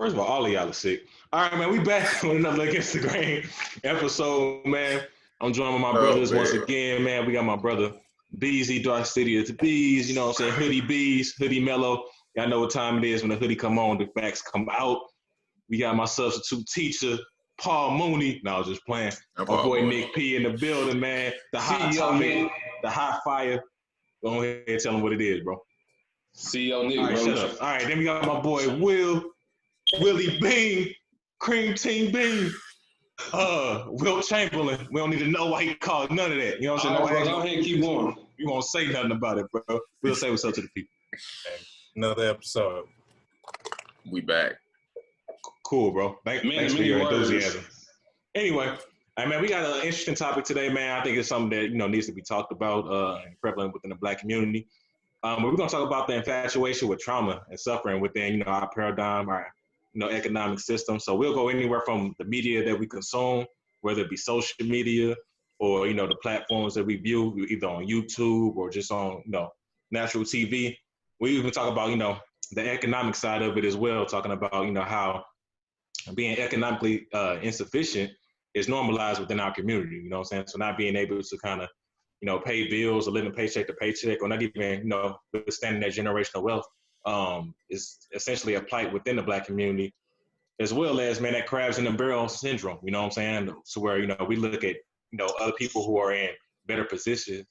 First of all of y'all are sick. All right, man, we back with another Against the Grain episode, man. I'm joined with my brothers once again, man. We got my brother Beezy, Dark City of the Bees, you know what I'm saying? Hoodie Bees, Hoodie Mellow. Y'all know what time it is when the hoodie come on, the facts come out. We got my substitute teacher, Paul Mooney. No, I was just playing. My boy Nick P in the building, man. The hot topic, the hot fire. Go ahead and tell him what it is, bro. CEO Nick, all right, bro. Shut up. All right, then we got my boy Willie Bean, Cream Team Bean, Wilt Chamberlain. We don't need to know why he called none of that. You know what I'm saying? Bro, go ahead and keep going. You won't say nothing about it, bro. We'll say what's up to the people. Another episode. We back. Cool, bro. Thanks for your enthusiasm. Anyway, man, we got an interesting topic today, man. I think it's something that, needs to be talked about and prevalent within the Black community. We're going to talk about the infatuation with trauma and suffering within, our paradigm, our, economic system. So we'll go anywhere from the media that we consume, whether it be social media or, the platforms that we view, either on YouTube or just on, natural TV. We even talk about, the economic side of it as well, talking about, how being economically insufficient is normalized within our community, you know what I'm saying? So not being able to kind of, pay bills or living paycheck to paycheck or not even, withstanding that generational wealth is essentially a plight within the Black community, as well as, man, that crabs in the barrel syndrome, you know what I'm saying? So where, we look at, other people who are in better positions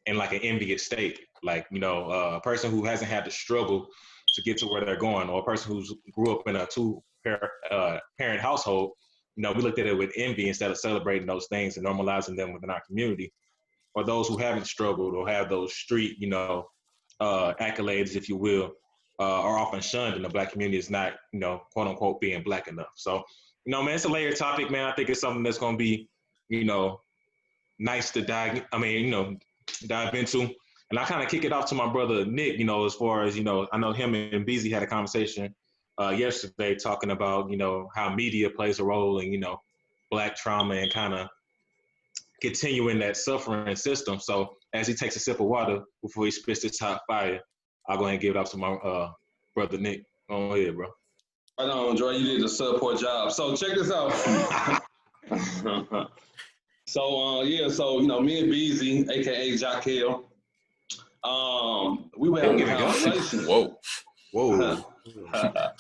in like an envious state, like, a person who hasn't had to struggle to get to where they're going, or a person who's grew up in a two-parent household, we looked at it with envy instead of celebrating those things and normalizing them within our community. Or those who haven't struggled or have those street, accolades, if you will, are often shunned in the Black community as not, quote unquote, being Black enough. So, man, it's a layered topic, man. I think it's something that's going to be, nice to dive into. And I kind of kick it off to my brother Nick, as far as, I know him and Beezy had a conversation yesterday talking about, how media plays a role in, Black trauma and kind of continuing that suffering system. So as he takes a sip of water before he spits this hot fire, I'll go ahead and give it up to my brother Nick. Go ahead, bro. Right on, Dre. You did a subpar job. So check this out. So me and Beezy, aka Jock Hill, we were having a conversation. Whoa.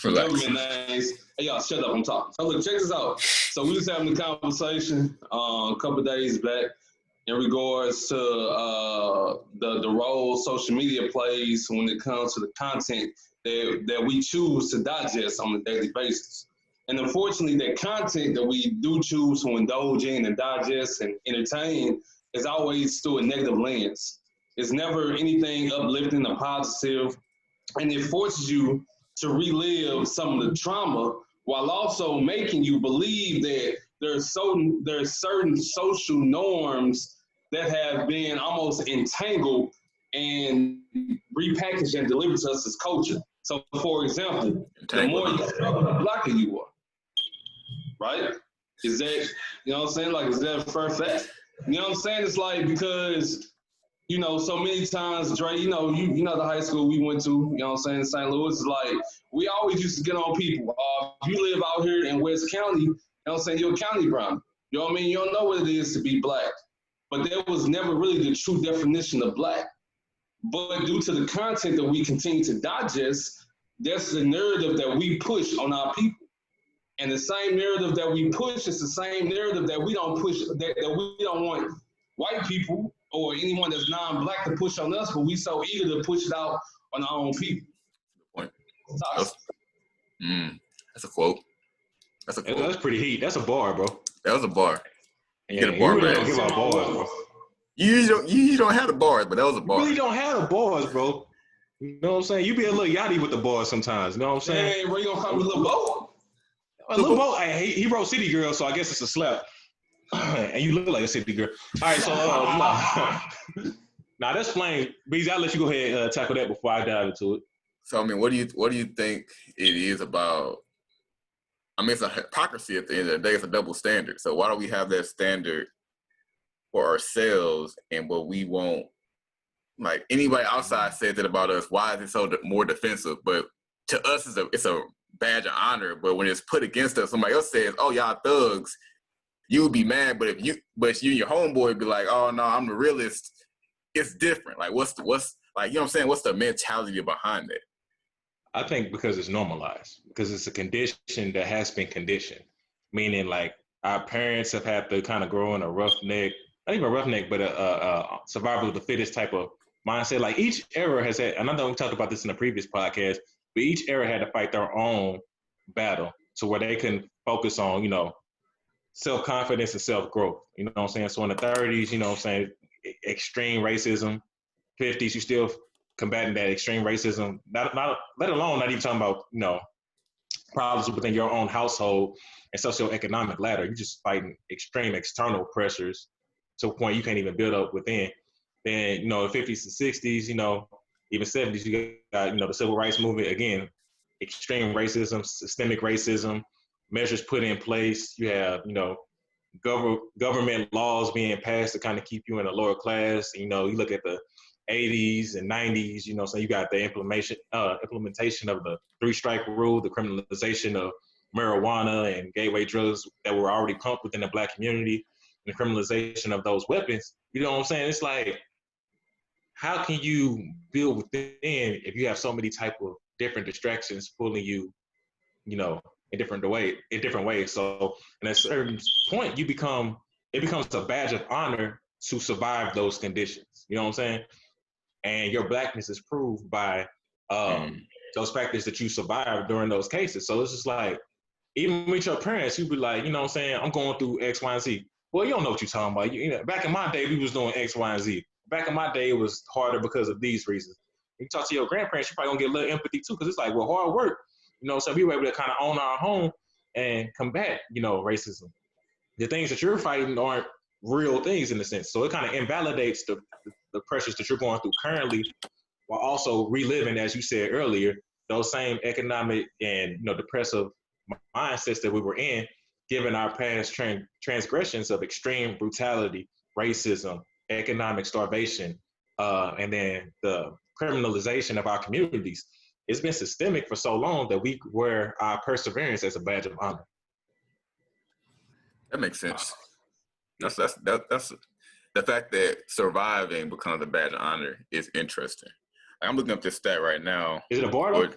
Government names. Hey, y'all, shut up, I'm talking. So look, check this out. So we was having a conversation a couple of days back in regards to the role social media plays when it comes to the content that we choose to digest on a daily basis. And unfortunately, that content that we do choose to indulge in and digest and entertain is always through a negative lens. It's never anything uplifting or positive, and it forces you to relive some of the trauma while also making you believe that there's certain social norms that have been almost entangled and repackaged and delivered to us as culture. So, for example, the more you struggle, the blacker you are, right? Is that, you know what I'm saying? Like, is that a fair fact? You know what I'm saying? It's like, because, so many times, Dre, you know the high school we went to, you know what I'm saying, in St. Louis, is like, we always used to get on people. If you live out here in West County, you know what I'm saying, you're a county brown. You know what I mean? You don't know what it is to be Black. But there was never really the true definition of Black. But due to the content that we continue to digest, that's the narrative that we push on our people. And the same narrative that we push is the same narrative that we don't push, that we don't want white people or anyone that's non-Black to push on us, but we so eager to push it out on our own people. Good point. That's a quote. That's pretty heat. That's a bar, bro. That was a bar. You get a bar, man. Don't give out bars, bro. You usually don't have the bars, but that was a bar. You really don't have the bars, bro. You know what I'm saying? You be a little yachty with the bars sometimes. You know what I'm saying? Hey, bro, you gonna call me Lil Bo? Lil Bo, he wrote City Girl, so I guess it's a slap. And you look like a city girl. All right, so now that's plain. Beezy, I'll let you go ahead and tackle that before I dive into it. So I mean, what do you think it is about? I mean, it's a hypocrisy at the end of the day. It's a double standard. So why don't we have that standard for ourselves and what we want? Like anybody outside said that about us. Why is it so more defensive? But to us, it's a badge of honor, but when it's put against us, somebody else says, "Oh, y'all thugs," you would be mad. But you and your homeboy would be like, "Oh no, I'm the realist." It's different. Like, what's like, you know what I'm saying? What's the mentality behind it? I think because it's normalized, because it's a condition that has been conditioned, meaning like our parents have had to kind of grow in a roughneck, not even a roughneck, but a survival of the fittest type of mindset. Like each era has had, and I know we talked about this in the previous podcast, but each era had to fight their own battle to where they can focus on, you know, self-confidence and self-growth. You know what I'm saying? So in the 30s, you know what I'm saying, extreme racism. 50s, you still combating that extreme racism, not let alone not even talking about, you know, problems within your own household and socioeconomic ladder. You're just fighting extreme external pressures to a point you can't even build up within. Then, you know, in 50s and 60s, you know, even 70s, you got, you know, the civil rights movement, again, extreme racism, systemic racism, measures put in place. You have, you know, government laws being passed to kind of keep you in a lower class. You know, you look at the 80s and 90s, you know, so you got the implementation of the 3-strike rule, the criminalization of marijuana and gateway drugs that were already pumped within the Black community, and the criminalization of those weapons. You know what I'm saying? It's like, how can you build within if you have so many type of different distractions pulling you, you know, in different ways. So at a certain point, it becomes a badge of honor to survive those conditions. You know what I'm saying? And your Blackness is proved by those factors that you survived during those cases. So it's just like, even with your parents, you'd be like, you know what I'm saying, I'm going through X, Y, and Z. Well, you don't know what you're talking about. You know, back in my day, we was doing X, Y, and Z. Back in my day, it was harder because of these reasons. You talk to your grandparents, you're probably gonna get a little empathy too, because it's like, well, hard work. You know, so we were able to kind of own our home and combat, you know, racism. The things that you're fighting aren't real things in a sense. So it kind of invalidates the pressures that you're going through currently, while also reliving, as you said earlier, those same economic and, you know, depressive mindsets that we were in, given our past transgressions of extreme brutality, racism, economic starvation, and then the criminalization of our communities. It's been systemic for so long that we wear our perseverance as a badge of honor. That makes sense. That's the fact that surviving becomes a badge of honor is interesting. I'm looking up this stat right now. Is it a bar?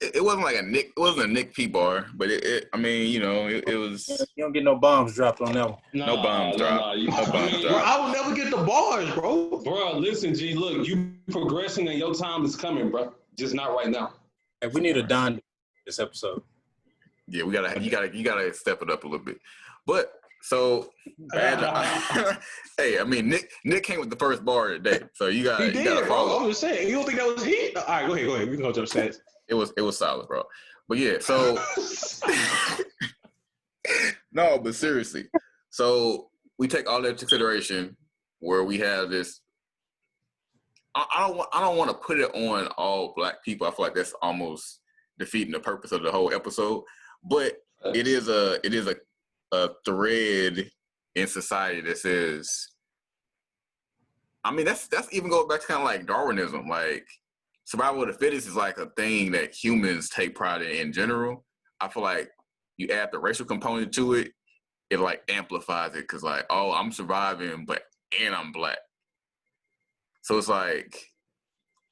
It wasn't like it wasn't a Nick P bar, but I mean, you know, it was. You don't get no bombs dropped on that one. No bombs dropped. No bombs dropped. Bro, I will never get the bars, bro. Bro, listen, G, look, you progressing and your time is coming, bro. Just not right now. Hey, we need a Don this episode. Yeah, you gotta step it up a little bit. But so hey, I mean, Nick came with the first bar today, so you gotta follow. I'm just saying, you don't think that was heat? All right, go ahead. We can go to the stats. It was solid, bro. But yeah, so no, but seriously, so we take all that into consideration where we have this. I don't want to put it on all Black people. I feel like that's almost defeating the purpose of the whole episode. But it is a thread in society that says, I mean, that's even goes back to kind of like Darwinism. Like, survival of the fittest is like a thing that humans take pride in general. I feel like you add the racial component to it, it like amplifies it, because like, oh, I'm surviving, and I'm Black. So it's like,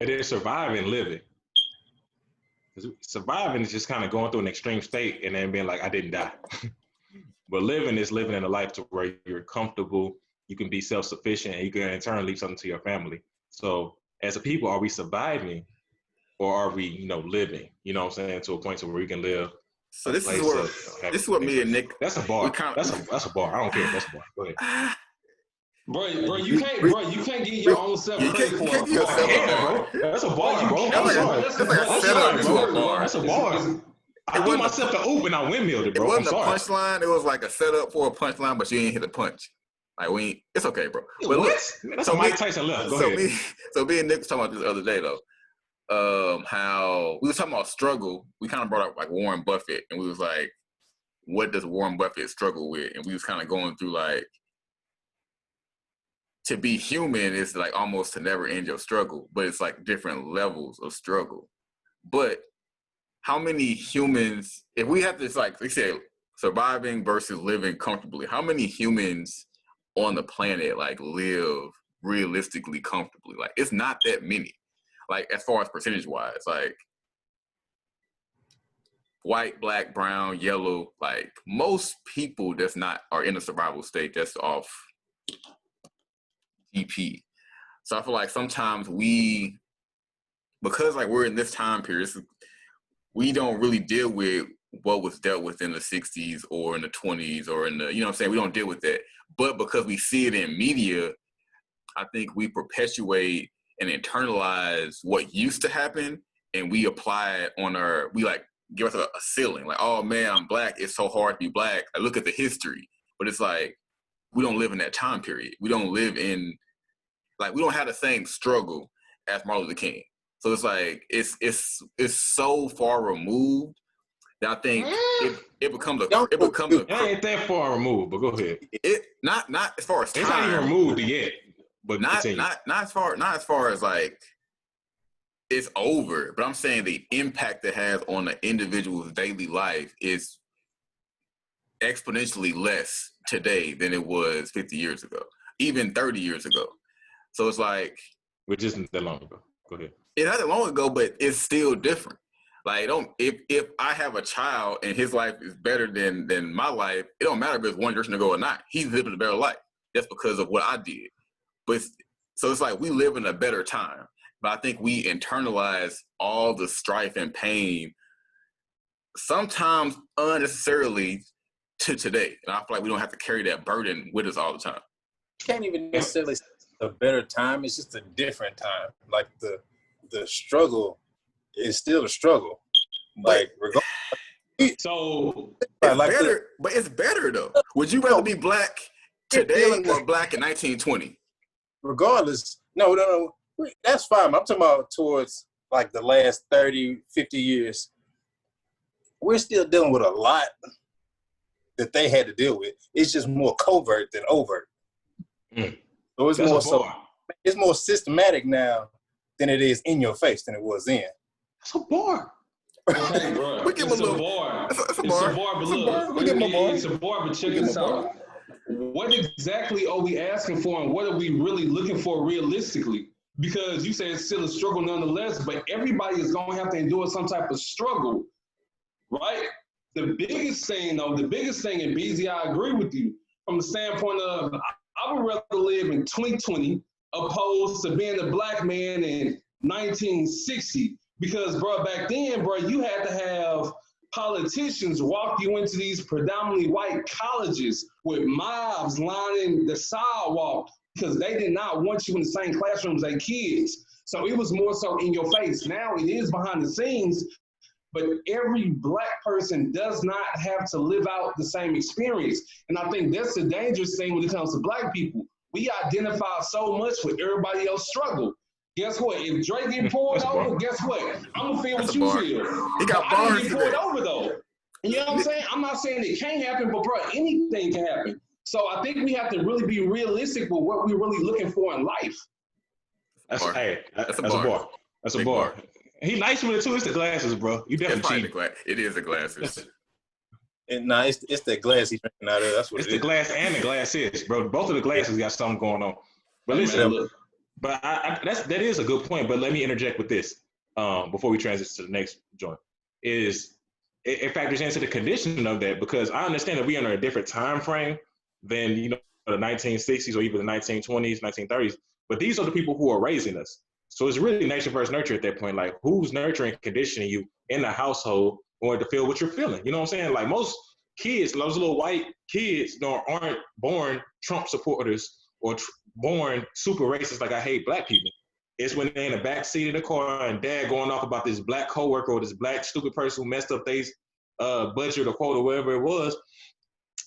it is surviving, living. Surviving is just kind of going through an extreme state and then being like, I didn't die. But living is living in a life to where you're comfortable, you can be self-sufficient, and you can in turn leave something to your family. So as a people, are we surviving or are we, you know, living? You know what I'm saying? To a point to where we can live. So this is what me and Nick. That's a bar. That's a bar. I don't care. That's a bar. Go ahead. Bro, you can't get your own self credit for it. Bro. That's a bar, bro. That's a bar. I threw myself to oop and I windmilled it, bro. It wasn't a punchline. It was like a setup for a punchline, but you ain't hit a punch. Like it's okay, bro. But what? That's so Mike Tyson left. Go ahead. So me and Nick was talking about this the other day though. How we was talking about struggle. We kind of brought up like Warren Buffett, and we was like, what does Warren Buffett struggle with? And we was kind of going through like, to be human is like almost to never end your struggle, but it's like different levels of struggle. But how many humans, if we have this, like we said, surviving versus living comfortably, how many humans on the planet like live realistically comfortably? Like, it's not that many. Like, as far as percentage wise, like white, black, brown, yellow, like most people that's not are in a survival state that's off GP. So I feel like sometimes because like we're in this time period, we don't really deal with what was dealt with in the 60s or in the 20s or in the, you know what I'm saying? We don't deal with that. But because we see it in media, I think we perpetuate and internalize what used to happen, and we apply it we like give us a ceiling. Like, oh man, I'm black. It's so hard to be black. I look at the history. But it's like, we don't live in that time period. We don't live in, like, we don't have the same struggle as Martin Luther King. So it's like, it's so far removed that I think it becomes It ain't that far removed, but go ahead. It not as far as time. It's not even removed yet, but not as far as like it's over. But I'm saying the impact it has on the individual's daily life is exponentially less today than it was 50 years ago, even 30 years ago. So it's like, which isn't that long ago. Go ahead. It not that long ago, but it's still different. Like, if I have a child and his life is better than my life, it don't matter if it's one generation ago or not. He's living a better life. That's because of what I did. But so it's like we live in a better time. But I think we internalize all the strife and pain, sometimes unnecessarily, to today. And I feel like we don't have to carry that burden with us all the time. You can't even necessarily say a better time. It's just a different time. Like the struggle is still a struggle. Like, so it's like better, but it's better though. Would you rather be black today or black in 1920? Regardless, no, that's fine. I'm talking about towards like the last 30, 50 years. We're still dealing with a lot that they had to deal with. It's just more covert than overt. So it's more systematic now than it is in your face than it was then. That's a bar. Okay, bro. We give him a bar. It's a bar. But look, We give him a bar. It's a bar, but check this out. What exactly are we asking for, and what are we really looking for realistically? Because you say it's still a struggle nonetheless, but everybody is going to have to endure some type of struggle, right? The biggest thing, and BZ, I agree with you, from the standpoint of I would rather live in 2020 opposed to being a black man in 1960. Because, bro, back then, bro, you had to have politicians walk you into these predominantly white colleges with mobs lining the sidewalk because they did not want you in the same classroom as their kids. So it was more so in your face. Now it is behind the scenes, but every black person does not have to live out the same experience. And I think that's the dangerous thing when it comes to black people. We identify so much with everybody else's struggle. Guess what? If Drake get pulled over, guess what? I'm gonna feel what you feel. He got I bars didn't get pulled over though. You know what I'm saying? I'm not saying it can't happen, but bro, anything can happen. So I think we have to really be realistic with what we're really looking for in life. That's a bar. That's a bar. He nice with it too. It's the glasses, bro. You definitely cheat. It is the glasses. And it's the glass he's drinking out of. That's what it's the glass and the glasses, bro. Both of the glasses got something going on. But listen, but that is a good point. But let me interject with this before we transition to the next joint. It factors into the condition of that, because I understand that we are in a different time frame than the 1960s or even the 1920s, 1930s. But these are the people who are raising us. So it's really nature versus nurture at that point. Like, who's nurturing, conditioning you in the household in order to feel what you're feeling? You know what I'm saying? Like, most kids, those little white kids, aren't born Trump supporters or born super racist like I hate black people. It's when they're in the back seat of the car and dad going off about this black coworker or this black stupid person who messed up their budget or quote or whatever it was.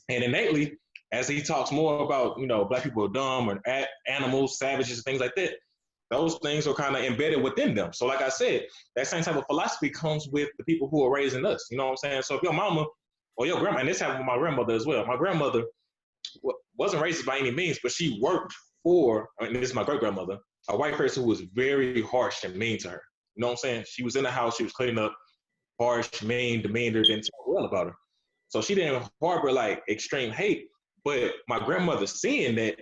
And innately, as he talks more about, black people are dumb or animals, savages, and things like that, those things are kind of embedded within them. So like I said, that same type of philosophy comes with the people who are raising us. You know what I'm saying? So if your mama or your grandma, and this happened with my grandmother as well. My grandmother wasn't racist by any means, but she worked for, this is my great-grandmother, a white person who was very harsh and mean to her. You know what I'm saying? She was in the house, she was cleaning up, harsh, mean demeanor didn't talk well about her. So she didn't harbor like extreme hate. But my grandmother, seeing that,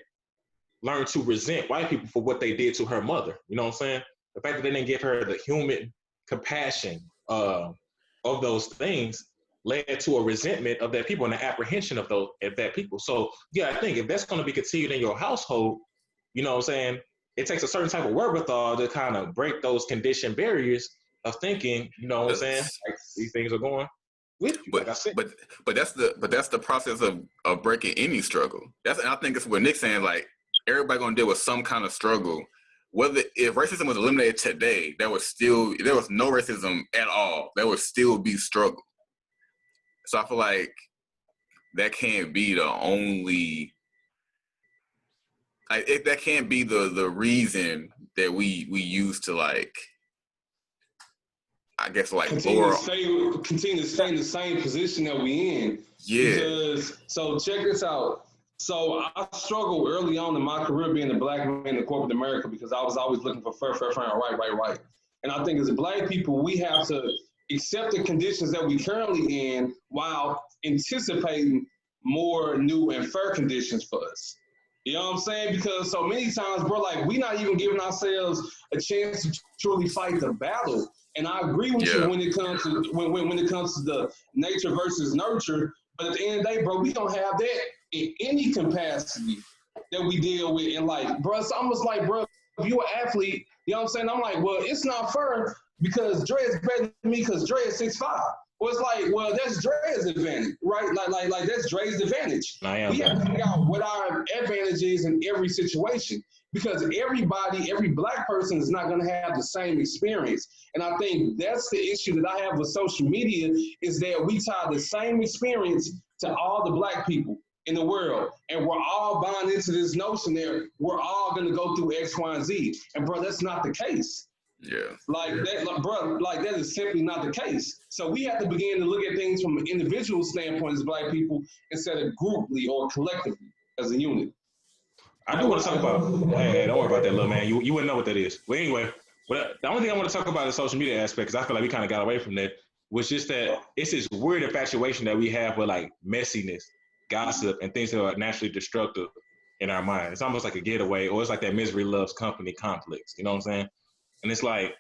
learned to resent white people for what they did to her mother. You know what I'm saying? The fact that they didn't give her the human compassion of those things led to a resentment of that people and the apprehension of that people. So yeah, I think if that's going to be continued in your household, you know what I'm saying, it takes a certain type of wherewithal to kind of break those conditioned barriers of thinking, you know what I'm saying, like these things are going with you. But, like I said. but that's the process of breaking any struggle. And I think it's what Nick's saying, like everybody gonna deal with some kind of struggle. Whether if racism was eliminated today, there was no racism at all. There would still be struggle. So I feel like that can't be the only. That can't be the reason that we use to like. I guess like continue to stay in the same position that we in. Yeah. Because so check this out. So I struggled early on in my career being a black man in corporate America because I was always looking for fair, right. And I think as black people, we have to accept the conditions that we currently in while anticipating more new and fair conditions for us. You know what I'm saying? Because so many times, bro, like we not even giving ourselves a chance to truly fight the battle. And I agree with you when it comes to when it comes to the nature versus nurture. But at the end of the day, bro, we don't have that in any capacity that we deal with in life. Bro, it's almost like, bro, if you're an athlete, you know what I'm saying? I'm like, well, it's not fair because Dre is better than me because Dre is 6'5". Well, it's like, well, that's Dre's advantage, right? Like that's Dre's advantage. We have to figure out what our advantage is in every situation because every black person is not going to have the same experience. And I think that's the issue that I have with social media is that we tie the same experience to all the black people in the world. And we're all buying into this notion that we're all going to go through X, Y, and Z. And bro, that's not the case. Yeah. That is simply not the case. So we have to begin to look at things from an individual standpoint as black people instead of grouply or collectively as a unit. I do want to talk about, hey, don't worry about that, little man. You wouldn't know what that is. But anyway, the only thing I want to talk about is social media aspect, because I feel like we kind of got away from that, was just that it's this weird infatuation that we have with like messiness, gossip, and things that are naturally destructive in our mind. It's almost like a getaway, or it's like that misery loves company complex. You know what I'm saying? And it's like,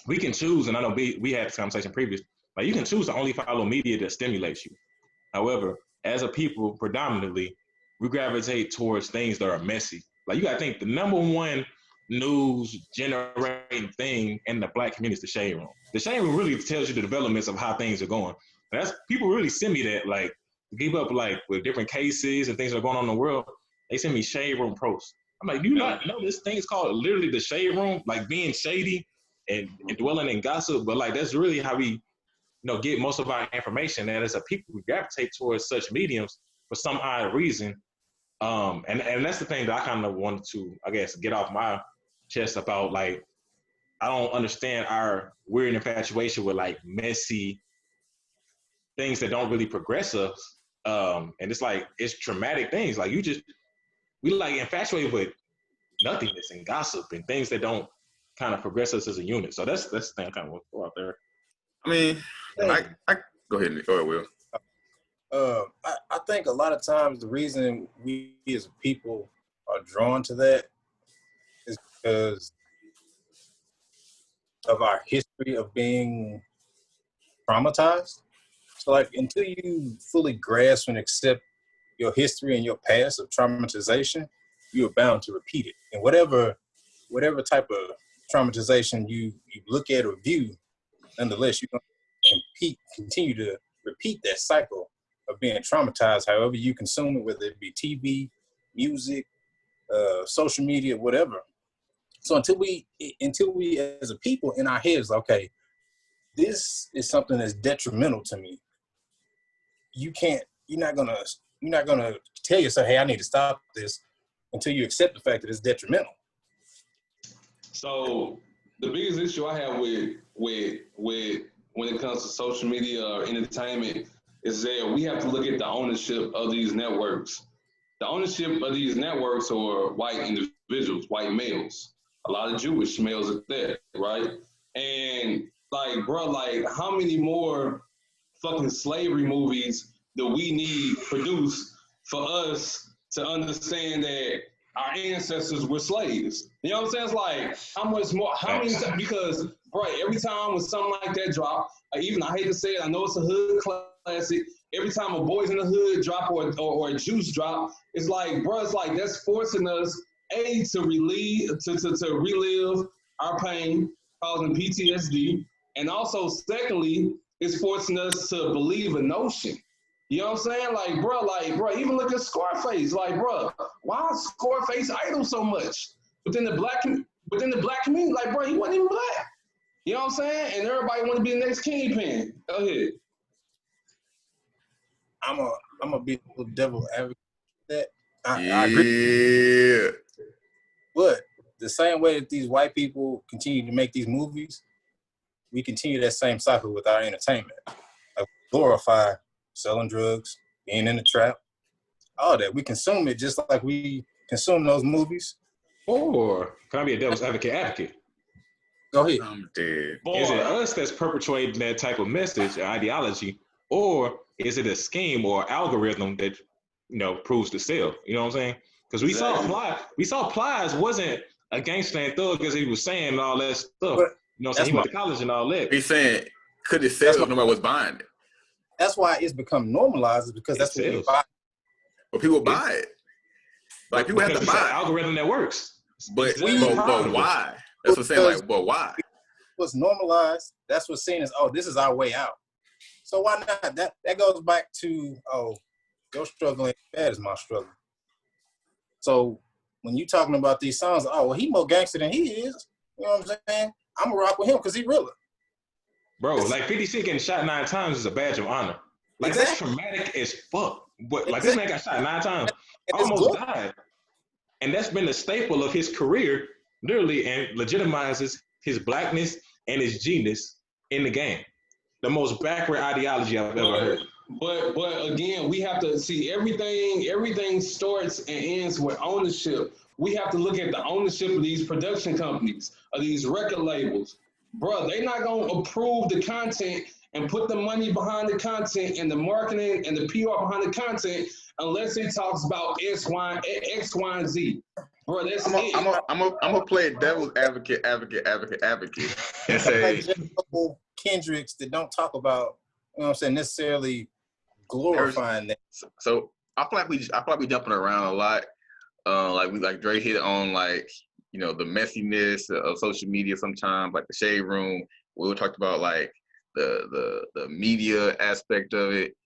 we can choose, and I know we had this conversation previous, like you can choose to only follow media that stimulates you. However, as a people, predominantly, we gravitate towards things that are messy. Like you gotta think the number one news generating thing in the black community is the shade room. The shade room really tells you the developments of how things are going. And that's people really send me that, like to keep up like with different cases and things that are going on in the world. They send me shade room posts. I'm like, do you not know this thing is called literally the shade room, like being shady and dwelling in gossip? But like that's really how we, get most of our information. And as a people, we gravitate towards such mediums for some odd reason. And that's the thing that I kind of wanted to, I guess, get off my chest about. Like, I don't understand our weird infatuation with like messy things that don't really progress us. And it's like, it's traumatic things. Like we like infatuated with nothingness and gossip and things that don't kind of progress us as a unit. So that's the thing I kind of want to throw out there. I mean, I go ahead, Will. I think a lot of times the reason we as a people are drawn to that is because of our history of being traumatized. So like until you fully grasp and accept your history and your past of traumatization, you are bound to repeat it. And whatever type of traumatization you look at or view, nonetheless, you're going to continue to repeat that cycle of being traumatized, however you consume it, whether it be TV, music, social media, whatever. So until we as a people in our heads, okay, this is something that's detrimental to me. You're not gonna tell yourself, hey, I need to stop this until you accept the fact that it's detrimental. So the biggest issue I have with when it comes to social media or entertainment is that we have to look at the ownership of these networks. The ownership of these networks are white individuals, white males, a lot of Jewish males at that, right? And Like, bro, like, how many more fucking slavery movies do we need produced for us to understand that our ancestors were slaves? You know what I'm saying? It's like, how much more, how many times, because, bro, every time when something like that drop, even, I hate to say it, I know it's a hood classic, every time a Boys in the Hood drop or a Juice drop, it's like, bro, it's like, that's forcing us, A, to relive our pain, causing PTSD, and also, secondly, it's forcing us to believe a notion. You know what I'm saying? Like, bro, even look at Scarface. Like, bro, why is Scarface idol so much within the black community? Like, bro, he wasn't even black. You know what I'm saying? And everybody want to be the next Kingpin. Go ahead. I'm a big devil advocate. That I agree. But the same way that these white people continue to make these movies, we continue that same cycle with our entertainment. Like, glorify selling drugs, being in the trap, all that. We consume it just like we consume those movies. Or can I be a devil's advocate? Go ahead. I'm dead. Is it us that's perpetuating that type of message or ideology, or is it a scheme or algorithm that proves to sell? You know what I'm saying? Because we saw Plies wasn't a gangster and thug as he was saying and all that stuff. But, you know what I'm saying? He went to college and all that. He's saying, could it sell if nobody was buying it? That's why it's become normalized, because that's what we buy. But people buy it. Like, people have to buy it. It's an algorithm that works. But why? That's what I'm saying. Like, but why? What's normalized, that's what's seen as, this is our way out. So why not? That goes back to, your struggle ain't as bad as my struggle. So when you talking about these songs, he more gangster than he is. You know what I'm saying? I'm gonna rock with him because he realer. Bro, like 50 Cent getting shot 9 times is a badge of honor. Like, that's traumatic as fuck. But like, this man got shot 9 times, almost died. And that's been the staple of his career, literally, and legitimizes his blackness and his genius in the game. The most backward ideology I've ever heard. But again, we have to see everything starts and ends with ownership. We have to look at the ownership of these production companies, of these record labels. Bro, they're not going to approve the content and put the money behind the content and the marketing and the PR behind the content unless it talks about X, Y, and Z. Bro, that's it. I'm gonna play devil's advocate and say like Kendricks that don't talk about, you know what I'm saying, necessarily glorifying that. So I feel like we jumping around a lot. Like Dre hit on, like, the messiness of social media sometimes, like the shade room. We talked about like the media aspect of it,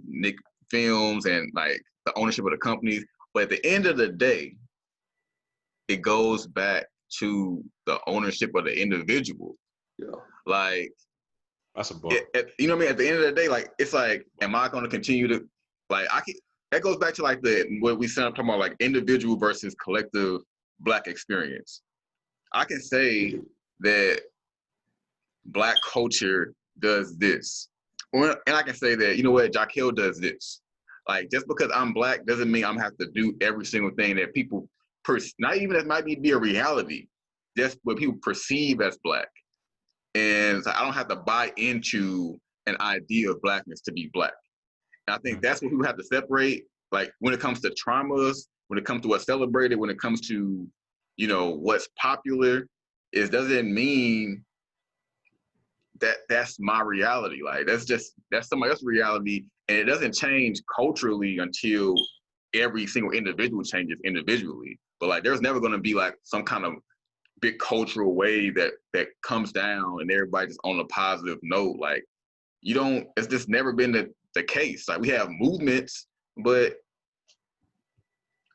Nick Films, and like the ownership of the companies. But at the end of the day, it goes back to the ownership of the individual. Yeah. Like, that's a book. You know what I mean? At the end of the day, like, it's like, am I going to continue to, like, that goes back to like what we started talking about, like individual versus collective Black experience. I can say that Black culture does this. And I can say that, you know what, Jaquel does this. Like, just because I'm Black doesn't mean I'm have to do every single thing that people, not even that might be a reality, just what people perceive as Black. And so I don't have to buy into an idea of Blackness to be Black. And I think that's what people have to separate. Like, when it comes to traumas, when it comes to what's celebrated, when it comes to, what's popular, it doesn't mean that that's my reality. Like, that's somebody else's reality. And it doesn't change culturally until every single individual changes individually. But like, there's never going to be like some kind of big cultural wave that comes down and everybody's on a positive note. Like, it's just never been the case. Like, we have movements, but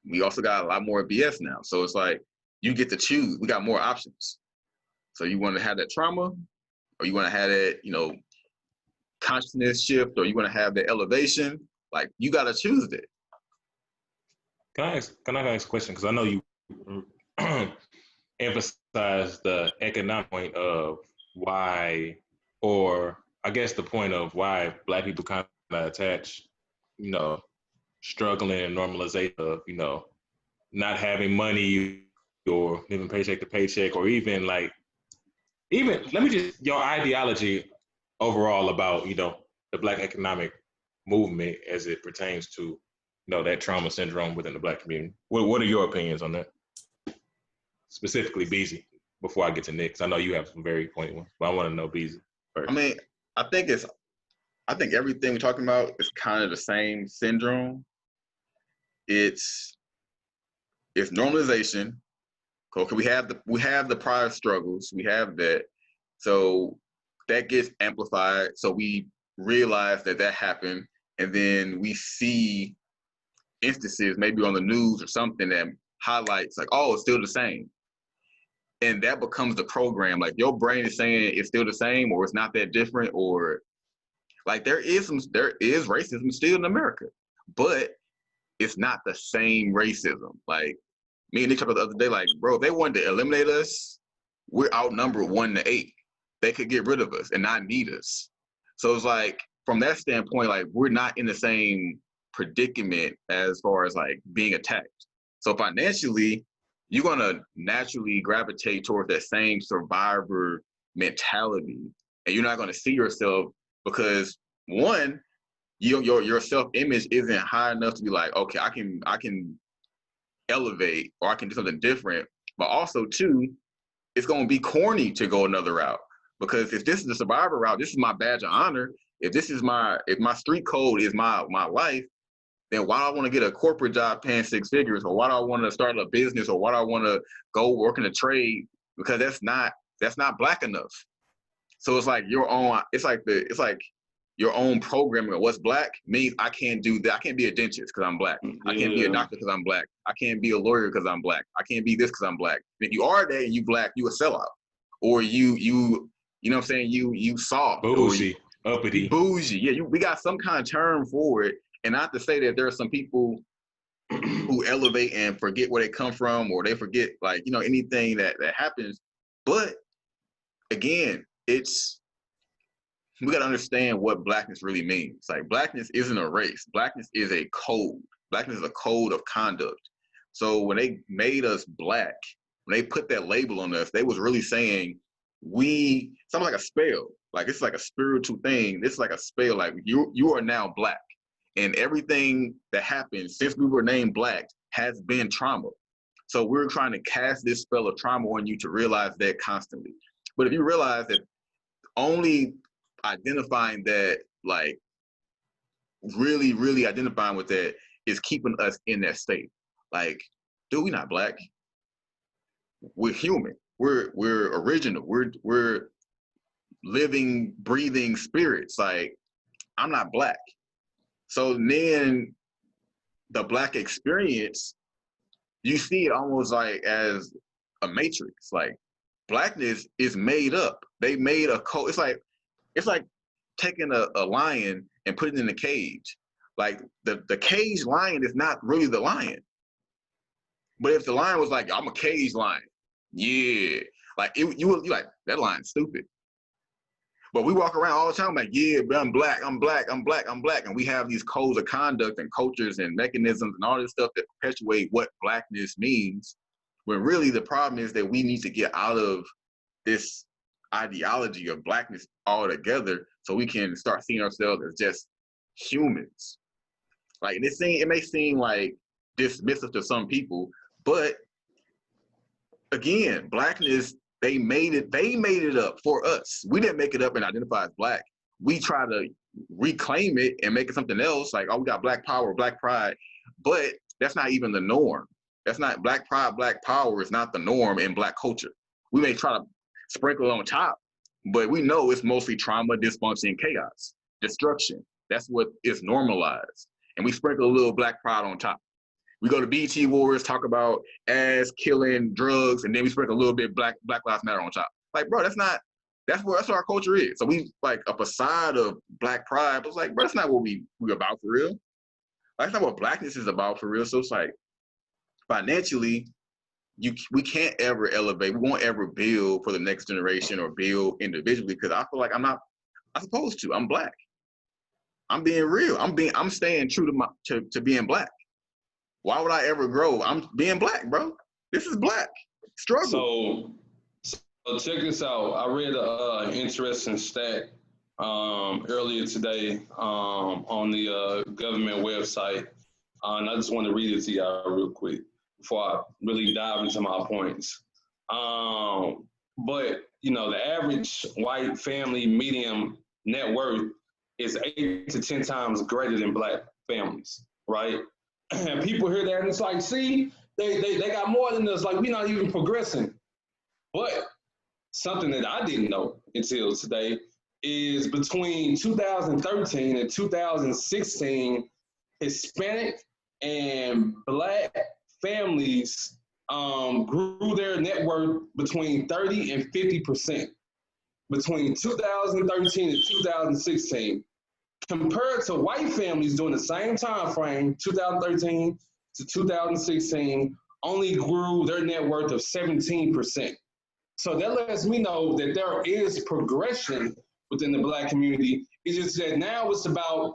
we also got a lot more BS now. So it's like, you get to choose. We got more options. So you want to have that trauma, or you want to have that, consciousness shift, or you want to have the elevation. Like, you got to choose it. Can I ask a question? Because I know you emphasize the economic point of why, or I guess the point of why Black people kind of attach, struggling and normalization of, not having money or living paycheck to paycheck, or even like even let me just your ideology overall about the Black economic movement as it pertains to that trauma syndrome within the Black community. What are your opinions on that? Specifically, Beezy. Before I get to Nick, I know you have some very pointed ones, but I want to know Beezy first. I mean, I think everything we're talking about is kind of the same syndrome. It's normalization. Okay, we have the prior struggles. We have that, so that gets amplified. So we realize that happened, and then we see instances maybe on the news or something that highlights like, oh, it's still the same, and that becomes the program. Like your brain is saying it's still the same, or it's not that different, or like there is racism still in America, but it's not the same racism. Like me and Nick talked about the other day, like, bro, if they wanted to eliminate us, we're outnumbered 1-8. They could get rid of us and not need us. So it's like, from that standpoint, like we're not in the same predicament as far as like being attacked. So financially, you're gonna naturally gravitate towards that same survivor mentality, and you're not gonna see yourself because one, your self-image isn't high enough to be like, okay, I can elevate or I can do something different. But also two, it's gonna be corny to go another route, because if this is the survivor route, this is my badge of honor. If my street code is my life, then why do I want to get a corporate job paying 6 figures, or why do I want to start a business, or why do I want to go work in a trade? Because that's not Black enough. So it's like your own. It's like your own programming of what's Black means. I can't do that. I can't be a dentist because I'm Black. I can't be a doctor because I'm Black. I can't be a lawyer because I'm Black. I can't be this because I'm Black. And if you are that and you Black, you a sellout, or you know what I'm saying? You soft, bougie, uppity, bougie. Yeah, we got some kind of term for it. And not to say that there are some people who elevate and forget where they come from, or they forget like, anything that happens. But again, we got to understand what Blackness really means. Like Blackness isn't a race. Blackness is a code. Blackness is a code of conduct. So when they made us Black, when they put that label on us, they was really saying something like a spell. Like it's like a spiritual thing. It's like a spell. Like you are now Black. And everything that happened since we were named Black has been trauma. So we're trying to cast this spell of trauma on you to realize that constantly. But if you realize that only identifying that, like really, really identifying with that is keeping us in that state. Like, dude, we're not Black. We're human. We're original. We're living, breathing spirits. Like, I'm not Black. So then the Black experience, you see it almost like as a matrix. Like Blackness is made up. They made a code. It's like taking a lion and putting it in a cage. Like the caged lion is not really the lion. But if the lion was like, I'm a caged lion, yeah. Like you like, that lion's stupid. But we walk around all the time like, yeah, but I'm Black. And we have these codes of conduct and cultures and mechanisms and all this stuff that perpetuate what Blackness means. When really the problem is that we need to get out of this ideology of Blackness altogether so we can start seeing ourselves as just humans. Like it may seem like dismissive to some people, but again, Blackness, they made it up for us. We didn't make it up and identify as Black. We try to reclaim it and make it something else, like, oh, we got Black power, Black pride, but that's not even the norm. That's not Black pride, Black power is not the norm in Black culture. We may try to sprinkle it on top, but we know it's mostly trauma, dysfunction, chaos, destruction. That's what is normalized. And we sprinkle a little Black pride on top. We go to BET Wars, talk about ass killing, drugs, and then we sprinkle a little bit Black Lives Matter on top. Like, bro, that's what our culture is. So we like a facade of Black pride, but it's like, bro, that's not what we're about for real. Like, that's not what Blackness is about for real. So it's like, financially, we can't ever elevate. We won't ever build for the next generation or build individually, because I feel like I'm supposed to. I'm Black. I'm being real. I'm staying true to being Black. Why would I ever grow? I'm being Black, bro. This is Black struggle. So check this out. I read an interesting stat earlier today on the government website, and I just want to read it to y'all real quick before I really dive into my points. But you know, the average white family median net worth is 8 to 10 times greater than black families, right? And people hear that and it's like, see, they got more than us. Like, we're not even progressing. But something that I didn't know until today is between 2013 and 2016, Hispanic and black families grew their net worth between 30 and 50% between 2013 and 2016, compared to white families during the same time frame, 2013 to 2016, only grew their net worth of 17%. So that lets me know that there is progression within the black community. It's just that now it's about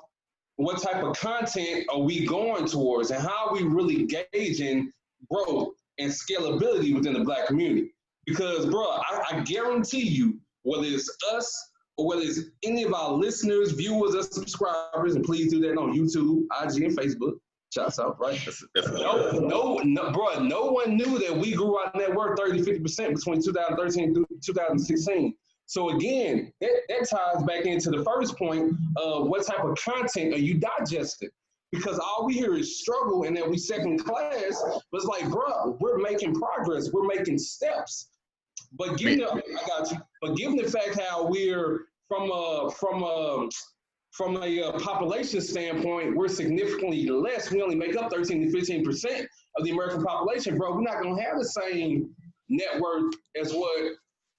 what type of content are we going towards and how are we really gauging growth and scalability within the black community. Because, bro, I guarantee you, whether it's us or whether it's any of our listeners, viewers, or subscribers, and please do that on YouTube, IG, and Facebook. Shouts out, right? No, bro, no one knew that we grew our net worth 30, 50% between 2013 and 2016. So again, that ties back into the first point of what type of content are you digesting? Because all we hear is struggle and that we second class. But it's like, bro, we're making progress. We're making steps. But given the fact how we're from a population standpoint, we're significantly less. We only make up 13 to 15% of the American population, bro. We're not gonna have the same net worth as what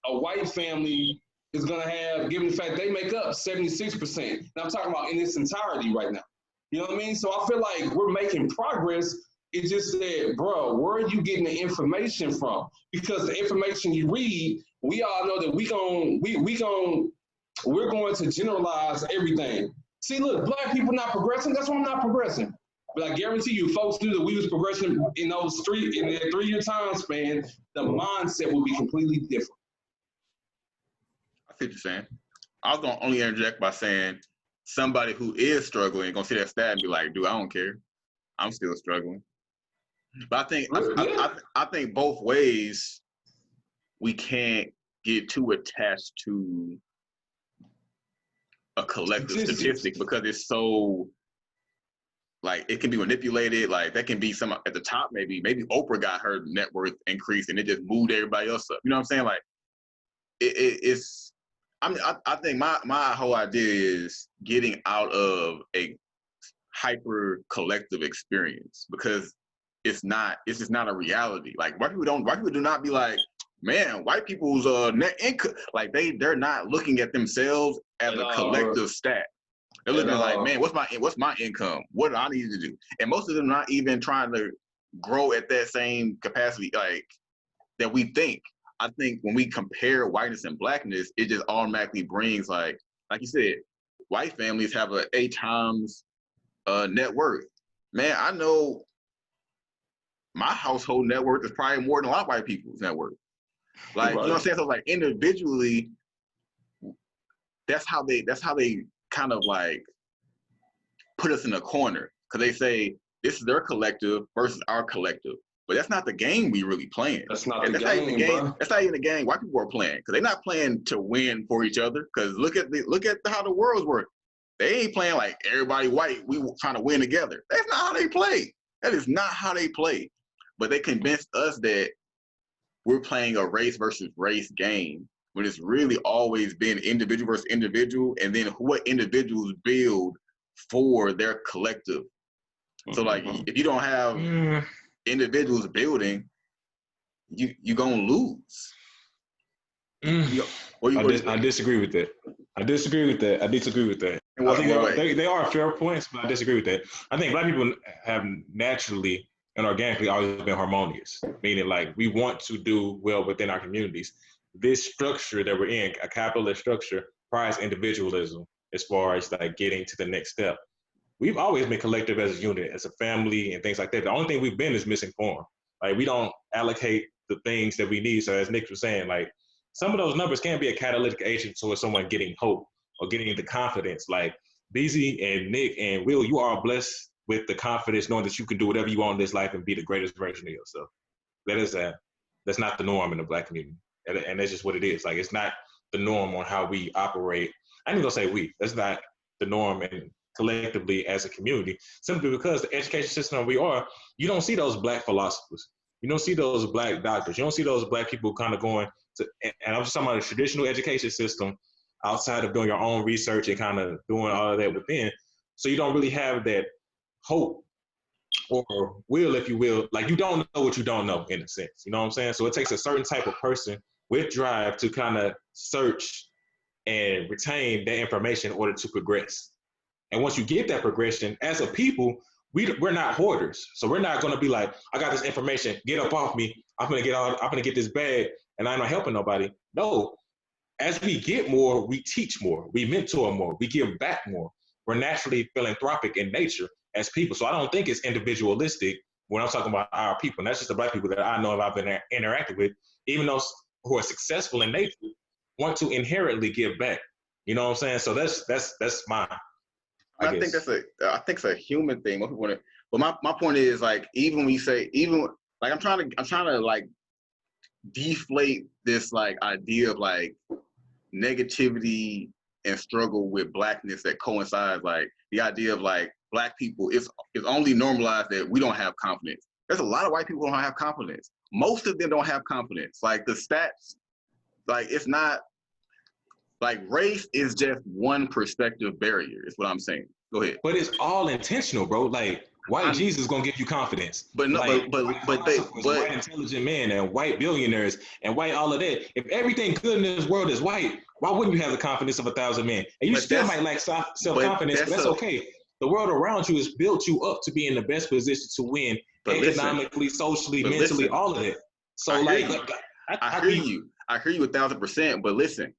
a white family is gonna have, given the fact they make up 76%. And I'm talking about in its entirety right now. You know what I mean? So I feel like we're making progress. It's just that, bro, where are you getting the information from? Because the information you read, we all know that we're going to generalize everything. See, look, black people not progressing. That's why I'm not progressing. But I guarantee you, folks knew that we was progressing in those in that 3-year time span. The mindset would be completely different. I see what you're saying. I was gonna only interject by saying somebody who is struggling gonna see that stat and be like, "Dude, I don't care. I'm still struggling." But I think both ways we can't get too attached to a collective statistic because it's so, like, it can be manipulated. Like, that can be some at the top, maybe Oprah got her net worth increased and it just moved everybody else up. You know what I'm saying? Like, I think my whole idea is getting out of a hyper collective experience, because it's just not a reality. Like, white people do not be like, man, white people's net income, like they're not looking at themselves as a collective stat. They're looking like, man, what's my income? What do I need to do? And most of them not even trying to grow at that same capacity, like, that we think. I think when we compare whiteness and blackness, it just automatically brings, like you said, white families have a 8 times net worth. Man, I know my household net worth is probably more than a lot of white people's net worth. Like, right. You know what I'm saying? So, like, individually, that's how they kind of like put us in a corner, because they say this is their collective versus our collective. But that's not the game we really playing. That's not the game, bro. That's not even the game white people are playing, because they're not playing to win for each other. Because look at how the world's work. They ain't playing like everybody white. We trying to win together. That's not how they play. That is not how they play. But they convinced us that we're playing a race versus race game, when it's really always been individual versus individual, and then what individuals build for their collective. So, like, if you don't have individuals building, you gonna lose. I disagree with that. I disagree with that. I think they are fair points, but I disagree with that. I think black people have naturally and organically always been harmonious, meaning, like, we want to do well within our communities. This structure that we're in, a capitalist structure, prizes individualism as far as, like, getting to the next step. We've always been collective as a unit, as a family, and things like that. The only thing we've been is misinformed. Like, we don't allocate the things that we need. So as Nick was saying, like, some of those numbers can be a catalytic agent towards someone getting hope or getting the confidence. Like BZ and Nick and Will, you are blessed with the confidence knowing that you can do whatever you want in this life and be the greatest version of yourself. That's not the norm in the Black community. And that's just what it is. Like, it's not the norm on how we operate. I ain't gonna say we. That's not the norm and collectively as a community, simply because the education system we are, you don't see those Black philosophers. You don't see those Black doctors. You don't see those Black people kind of going to, and I'm just talking about the traditional education system outside of doing your own research and kind of doing all of that within. So you don't really have that hope or will, if you will, like you don't know what you don't know in a sense. You know what I'm saying? So it takes a certain type of person with drive to kind of search and retain that information in order to progress. And once you get that progression, as a people, we're not hoarders. So we're not going to be like, I got this information, get up off me. I'm going to get this bag and I'm not helping nobody. No, as we get more, we teach more, we mentor more, we give back more. We're naturally philanthropic in nature as people. So I don't think it's individualistic when I'm talking about our people. And that's just the Black people that I know I've been interacting with, even those who are successful in nature want to inherently give back. You know what I'm saying? So that's mine. I think it's a human thing. Most people want to, but my point is, like, even when you say, even like I'm trying to like deflate this like idea of like negativity and struggle with Blackness that coincides, like the idea of like Black people is only normalized that we don't have confidence. There's a lot of white people who don't have confidence. Most of them don't have confidence. Like the stats, like it's not, like race is just one perspective barrier, is what I'm saying. Go ahead. But it's all intentional, bro. Like white Jesus is gonna give you confidence. But no, like, but white intelligent men and white billionaires and white all of that. If everything good in this world is white, why wouldn't you have the confidence of 1,000 men? And you still might lack self-confidence, but that's okay. The world around you has built you up to be in the best position to win economically, socially, mentally, all of that. So I hear you 1,000%, but listen,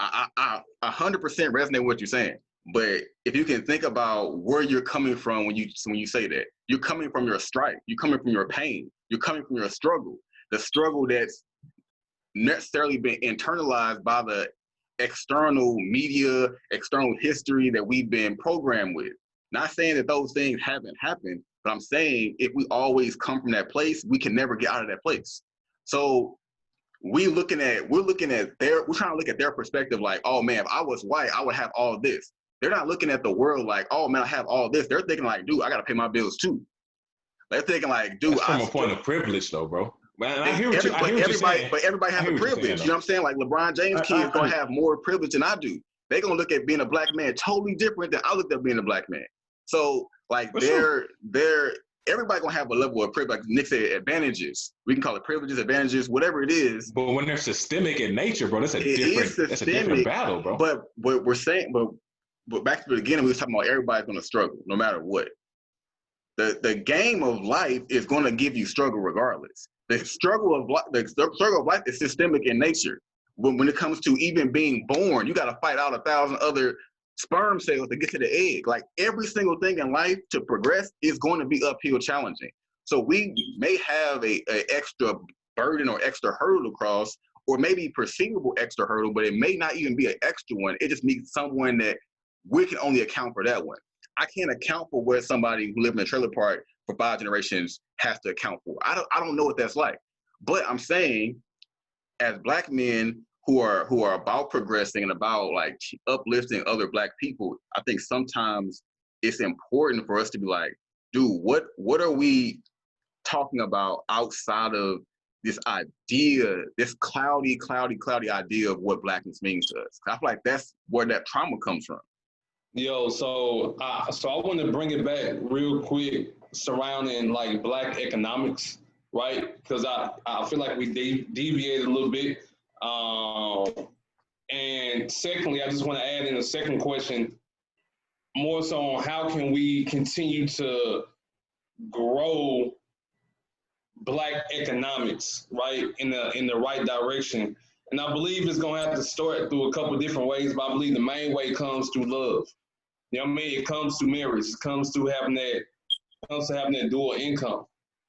I 100% resonate with what you're saying. But if you can think about where you're coming from when you say that, you're coming from your strife, you're coming from your pain, you're coming from your struggle, the struggle that's necessarily been internalized by the external media, external history that we've been programmed with. Not saying that those things haven't happened, but I'm saying if we always come from that place, we can never get out of that place. So we're trying to look at their perspective like, oh man, if I was white, I would have all this. They're not looking at the world like, oh man, I have all this. They're thinking like, dude, I gotta pay my bills too. They're thinking like, dude, that's from a point of privilege though, bro. Man, I hear what but everybody has a privilege. You know what I'm saying? Like LeBron James kids gonna have more privilege than I do. They're gonna look at being a Black man totally different than I looked at being a Black man. So like everybody gonna have a level of privilege. Like Nick said, advantages. We can call it privileges, advantages, whatever it is. But when they're systemic in nature, bro, that's a different battle, bro. But what we're saying, but back to the beginning, we were talking about everybody's gonna struggle, no matter what. The game of life is gonna give you struggle regardless. The struggle of life is systemic in nature. When it comes to even being born, you gotta fight out 1,000 other sperm cells to get to the egg. Like every single thing in life to progress is going to be uphill challenging. So we may have a extra burden or extra hurdle to cross, or maybe perceivable extra hurdle, but it may not even be an extra one. It just needs someone that we can only account for that one. I can't account for what somebody who lived in a trailer park for 5 generations has to account for. I don't know what that's like. But I'm saying, as Black men who are about progressing and about like uplifting other Black people, I think sometimes it's important for us to be like, dude, what are we talking about outside of this idea, this cloudy idea of what Blackness means to us? I feel like that's where that trauma comes from. Yo, so I want to bring it back real quick surrounding like Black economics, right? Because I feel like we deviated a little bit. And secondly, I just want to add in a second question, more so on how can we continue to grow Black economics, right, in the right direction. And I believe it's gonna have to start through a couple of different ways, but I believe the main way comes through love. You know what I mean? It comes through marriage. It comes through having that dual income.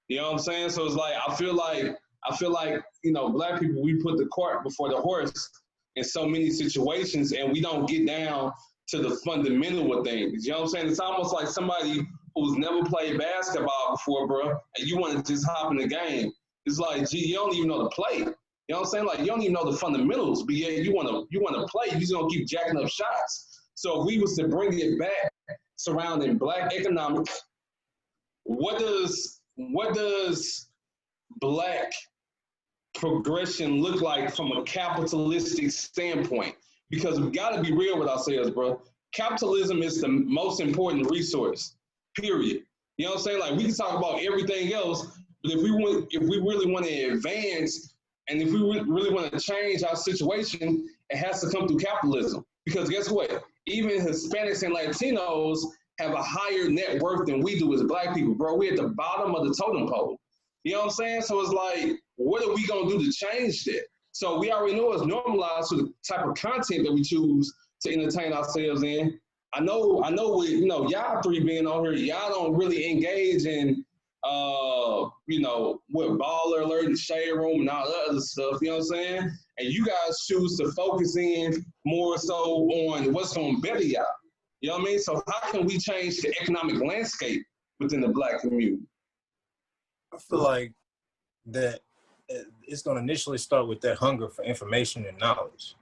You know what I'm saying? So it's like, I feel like I feel like, Black people, we put the cart before the horse in so many situations, and we don't get down to the fundamental of things. You know what I'm saying? It's almost like somebody who's never played basketball before, bro, and you want to just hop in the game. It's like, gee, you don't even know the play. You know what I'm saying? Like, you don't even know the fundamentals, but yeah, you want to play. You're just going to keep jacking up shots. So if we was to bring it back surrounding Black economics, what does Black progression look like from a capitalistic standpoint? Because we got to be real with ourselves, bro. Capitalism is the most important resource, period. You know what I'm saying? Like, we can talk about everything else, but if we really want to advance and if we really want to change our situation, it has to come through capitalism. Because guess what? Even Hispanics and Latinos have a higher net worth than we do as Black people, bro. We're at the bottom of the totem pole. You know what I'm saying? So it's like, what are we going to do to change that? So we already know it's normalized to the type of content that we choose to entertain ourselves in. I know with, y'all three being on here, y'all don't really engage in, with Baller Alert and Shade Room and all that other stuff, you know what I'm saying? And you guys choose to focus in more so on what's going to better y'all. You know what I mean? So how can we change the economic landscape within the Black community? I feel like that it's going to initially start with that hunger for information and knowledge.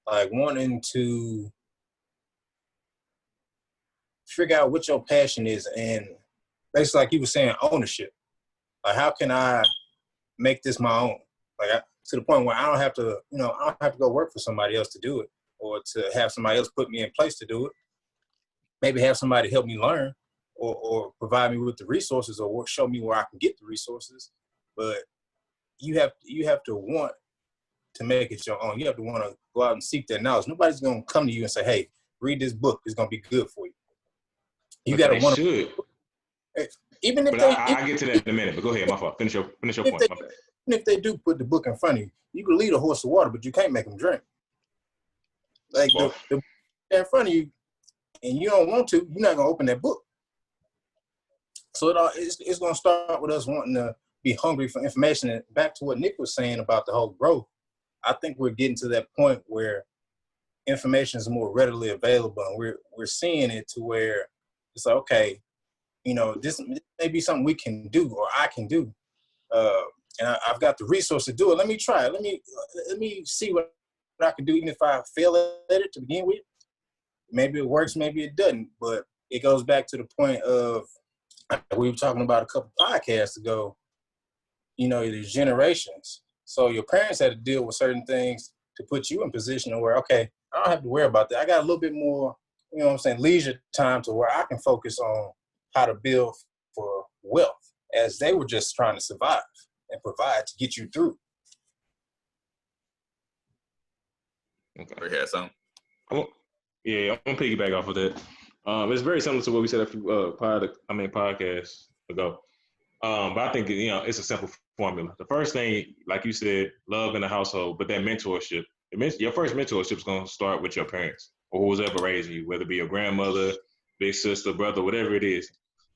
Like wanting to figure out what your passion is, and basically, like you were saying, ownership. Like, how can I make this my own? Like, to the point where I don't have to, I don't have to go work for somebody else to do it, or to have somebody else put me in place to do it. Maybe have somebody help me learn, or provide me with the resources, or show me where I can get the resources. But you have to want to make it your own. You have to want to go out and seek that knowledge. Nobody's going to come to you and say, hey, read this book. It's going to be good for you. You got to want to. Even if I get to that in a minute, but go ahead, my fault. Finish your point. Even if they do put the book in front of you, you can lead a horse to water, but you can't make him drink. Like the book in front of you, and you don't want to, you're not going to open that book. So it's going to start with us wanting to be hungry for information. And back to what Nick was saying about the whole growth, I think we're getting to that point where information is more readily available, and we're seeing it to where it's like, okay, this may be something we can do, or I can do, and I've got the resource to do it. Let me try it. Let me see what I can do, even if I fail at it to begin with. Maybe it works, maybe it doesn't. But it goes back to the point of, we were talking about a couple podcasts ago, there's generations. So your parents had to deal with certain things to put you in position where, okay, I don't have to worry about that. I got a little bit more, leisure time to where I can focus on how to build for wealth, as they were just trying to survive and provide to get you through. Okay. We had some. I'm gonna piggyback off of that. It's very similar to what we said a few podcasts ago. But I think it's a simple formula. The first thing, like you said, love in the household, but that mentorship. Your first mentorship is gonna start with your parents or who's ever raised you, whether it be your grandmother, big sister, brother, whatever it is.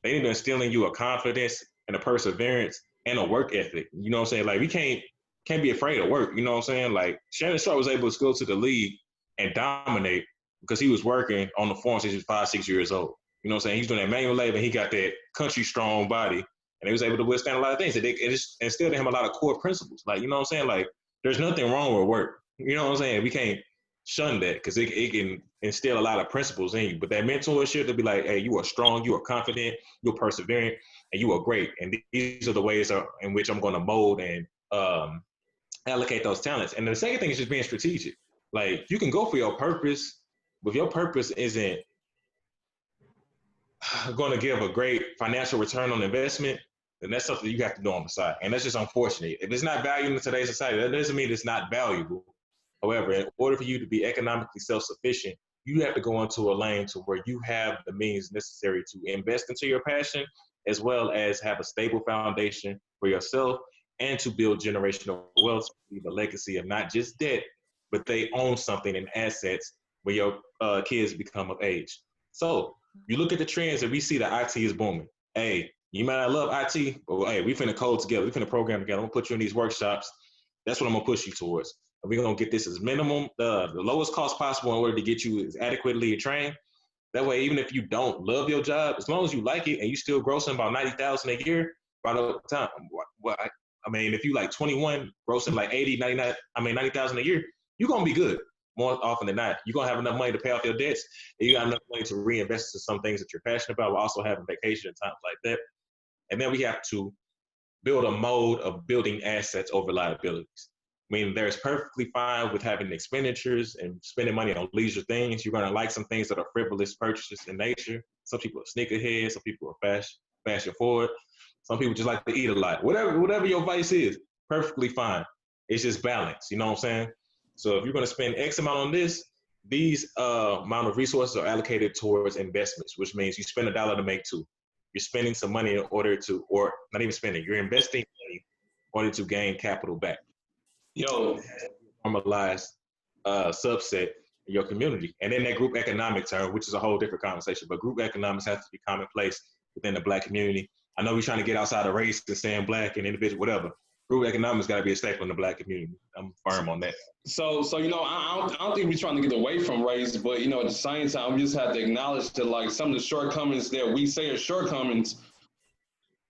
They need to instill in you a confidence and a perseverance and a work ethic. You know what I'm saying? Like, we can't be afraid of work. You know what I'm saying? Like, Shannon Sharpe was able to go to the league and dominate because he was working on the farm since he was 5-6 years old. You know what I'm saying? He's doing that manual labor, and he got that country strong body, and he was able to withstand a lot of things. It just instilled in him a lot of core principles. Like, you know what I'm saying? Like, there's nothing wrong with work. You know what I'm saying? We can't shun that because it can instill a lot of principles in you. But that mentorship to be like, hey, you are strong, you are confident, you're persevering, and you are great. And these are the ways in which I'm going to mold and allocate those talents. And the second thing is just being strategic. Like, you can go for your purpose, but if your purpose isn't going to give a great financial return on investment, then that's something you have to do on the side. And that's just unfortunate. If it's not valuable in today's society, that doesn't mean it's not valuable. However, in order for you to be economically self-sufficient, you have to go into a lane to where you have the means necessary to invest into your passion, as well as have a stable foundation for yourself and to build generational wealth, leave a legacy of not just debt, but they own something in assets when your kids become of age. So you look at the trends and we see that IT is booming. Hey, You might not love IT, but hey, we finna code together. We finna program together. I'm gonna put you in these workshops. That's what I'm gonna push you towards. And we're gonna get this as minimum, the lowest cost possible in order to get you as adequately trained. That way, even if you don't love your job, as long as you like it and you still grossing about $90,000 a year, by the time, I mean, if you like 21, grossing like 90,000 a year, you're gonna be good. More often than not, you're gonna have enough money to pay off your debts, and you got enough money to reinvest in some things that you're passionate about, while also having vacation and times like that. And then we have to build a mode of building assets over liabilities. I mean, there's perfectly fine with having expenditures and spending money on leisure things. You're gonna like some things that are frivolous purchases in nature. Some people are sneakerheads, some people are fashion forward. Some people just like to eat a lot. Whatever your vice is, perfectly fine. It's just balance, you know what I'm saying? So if you're gonna spend X amount on this, these amount of resources are allocated towards investments, which means you spend $1 to make $2. You're spending some money in order to, or not even spending, you're investing money in order to gain capital back. Normalized subset in your community. And then that group economic term, which is a whole different conversation, but group economics has to be commonplace within the Black community. I know we're trying to get outside of race and saying Black and individual, whatever. Group economics got to be a staple in the Black community. I'm firm on that. So I don't think we're trying to get away from race, but at the same time, we just have to acknowledge that like some of the shortcomings that we say are shortcomings,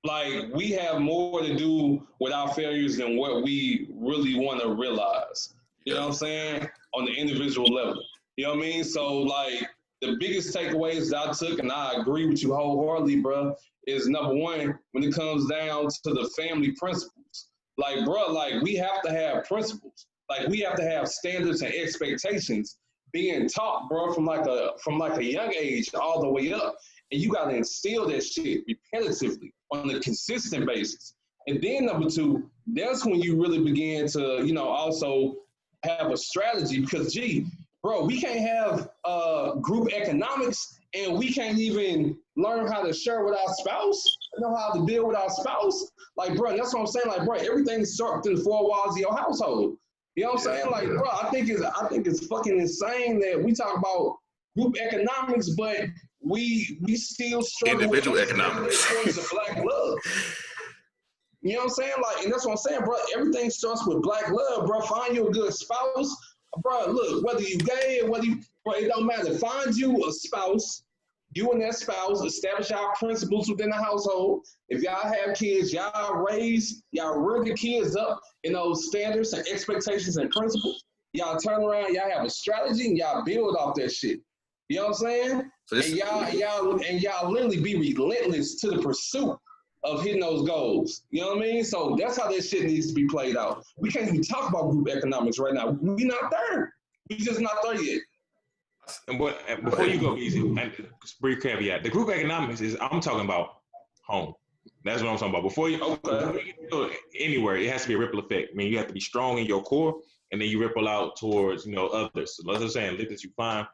like we have more to do with our failures than what we really want to realize. You know what I'm saying? On the individual level. You know what I mean? So like the biggest takeaways that I took, and I agree with you wholeheartedly, bro, is number one, when it comes down to the family principles. Like, bro, like we have to have principles. Like we have to have standards and expectations being taught, bro, from like a young age all the way up. And you gotta instill that shit repetitively on a consistent basis. And then number two, that's when you really begin to, also have a strategy because bro, we can't have group economics and we can't even learn how to share with our spouse, know how to deal with our spouse. Like, bro, that's what I'm saying. Like, bro, everything starts within the four walls of your household. You know what I'm saying? Like, bro, I think it's fucking insane that we talk about group economics, but we still struggle individual with economics. The Black love. You know what I'm saying? Like, and that's what I'm saying, bro. Everything starts with Black love, bro. Find you a good spouse. Bro, look, whether you gay or bro, it don't matter. Find you a spouse, you and that spouse, establish our principles within the household. If y'all have kids, y'all rear the kids up in those standards and expectations and principles. Y'all turn around, y'all have a strategy, and y'all build off that shit. You know what I'm saying? So y'all literally be relentless to the pursuit of hitting those goals. You know what I mean? So that's how that shit needs to be played out. We can't even talk about group economics right now. We're not there. We're just not there yet. And before you go easy, and brief caveat, the group economics is, I'm talking about home. That's what I'm talking about. Before you go anywhere, it has to be a ripple effect. I mean, you have to be strong in your core, and then you ripple out towards, others. So let's just say, live as you find,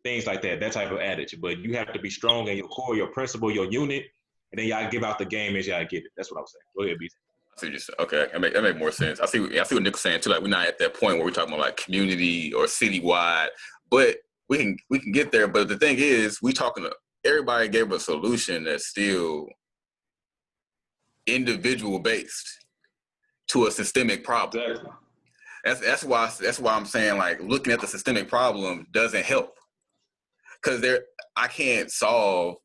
things like that type of adage. But you have to be strong in your core, your principle, your unit, and then y'all give out the game as y'all get it. That's what I'm saying. Go ahead, B. I see what you're saying. Okay, that make more sense. I see what Nick's saying too. Like we're not at that point where we're talking about like community or citywide, but we can get there. But the thing is, everybody gave a solution that's still individual based to a systemic problem. Exactly. That's why I'm saying like looking at the systemic problem doesn't help, because I can't solve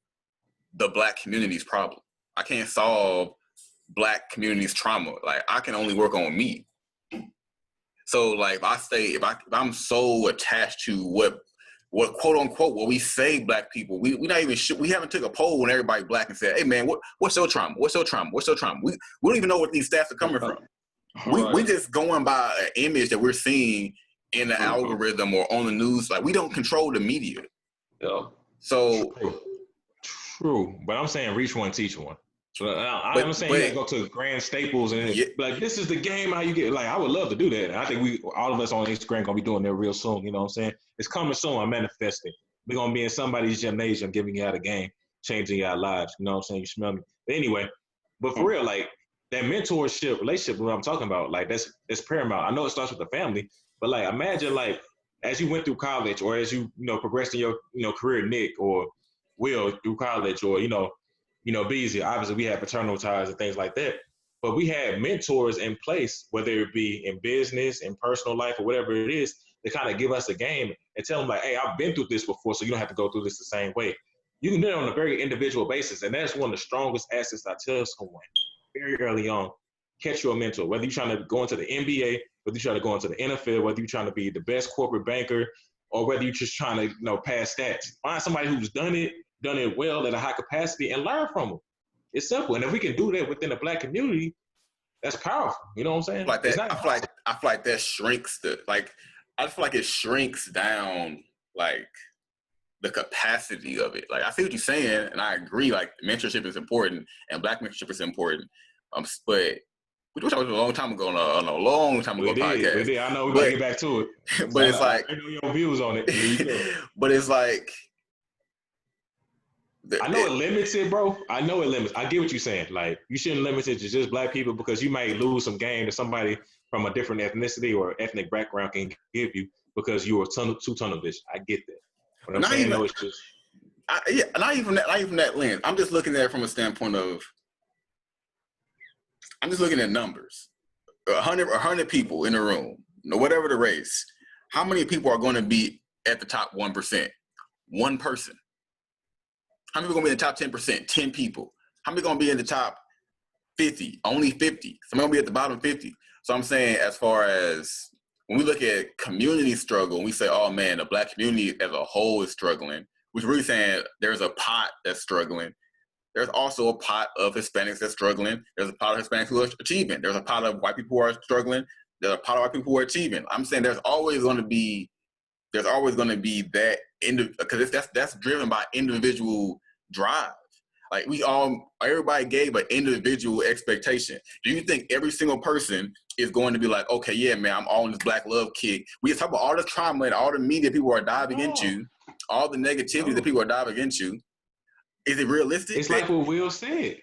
the Black community's problem. I can't solve Black community's trauma. Like I can only work on me. So like if I'm so attached to what quote unquote what we say Black people, we not even we haven't took a poll when everybody Black and said, hey man, what's your trauma? What's your trauma? What's your trauma? We don't even know what these stats are coming from. We just going by an image that we're seeing in the algorithm or on the news. Like we don't control the media. Yeah. So true, but I'm saying reach one, teach one. So I'm saying you gotta go to Grand Staples and like this is the game how you get. Like I would love to do that. And I think all of us on Instagram gonna be doing that real soon. You know what I'm saying? It's coming soon. I'm manifesting. We're gonna be in somebody's gymnasium giving you out a game, changing your lives. You know what I'm saying? You smell me. But anyway, for real, like that mentorship relationship, what I'm talking about, like that's paramount. I know it starts with the family, but like imagine like as you went through college or as you progressed in your career, Nick or Will through college, or Beasley. Obviously, we had paternal ties and things like that. But we had mentors in place, whether it be in business, in personal life, or whatever it is, to kind of give us a game and tell them like, hey, I've been through this before, so you don't have to go through this the same way. You can do it on a very individual basis. And that's one of the strongest assets I tell someone very early on. Catch your mentor, whether you're trying to go into the NBA, whether you're trying to go into the NFL, whether you're trying to be the best corporate banker, or whether you're just trying to, pass stats. Find somebody who's done it well at a high capacity and learn from them. It's simple. And if we can do that within the Black community, that's powerful. You know what I'm saying? Like that, I feel like that shrinks I feel like it shrinks down like the capacity of it. Like I see what you're saying, and I agree. Like mentorship is important, and Black mentorship is important. But we talked about it a long time ago on a long time ago podcast. We did. I know we're gonna get back to it. But it's like I know your views on it. But it's like I know it limits it, bro. I know it limits. I get what you're saying. Like you shouldn't limit it to just Black people because you might lose some game to somebody from a different ethnicity or ethnic background can give you because you were too tunnel vision. I get that. But I'm saying no, it's just not even that lens. I'm just looking at it from a standpoint of I'm just looking at numbers. 100 people in a room, whatever the race. How many people are going to be at the top 1%? One person. How many are going to be in the top 10%? 10 people. How many are going to be in the top 50? Only 50. Some are going to be at the bottom 50. So I'm saying as far as when we look at community struggle, and we say, oh man, the Black community as a whole is struggling, we're really saying there's a pot that's struggling. There's also a pot of Hispanics that's struggling. There's a pot of Hispanics who are achieving. There's a pot of white people who are struggling. There's a pot of white people who are achieving. I'm saying there's always going to be that, because that's driven by individual drive. Like everybody gave an individual expectation. Do you think every single person is going to be like, okay, yeah, man, I'm all on this Black love kick? We just talk about all the trauma and all the media people are diving into, all the negativity that people are diving into. Is it realistic? It's like what Will said.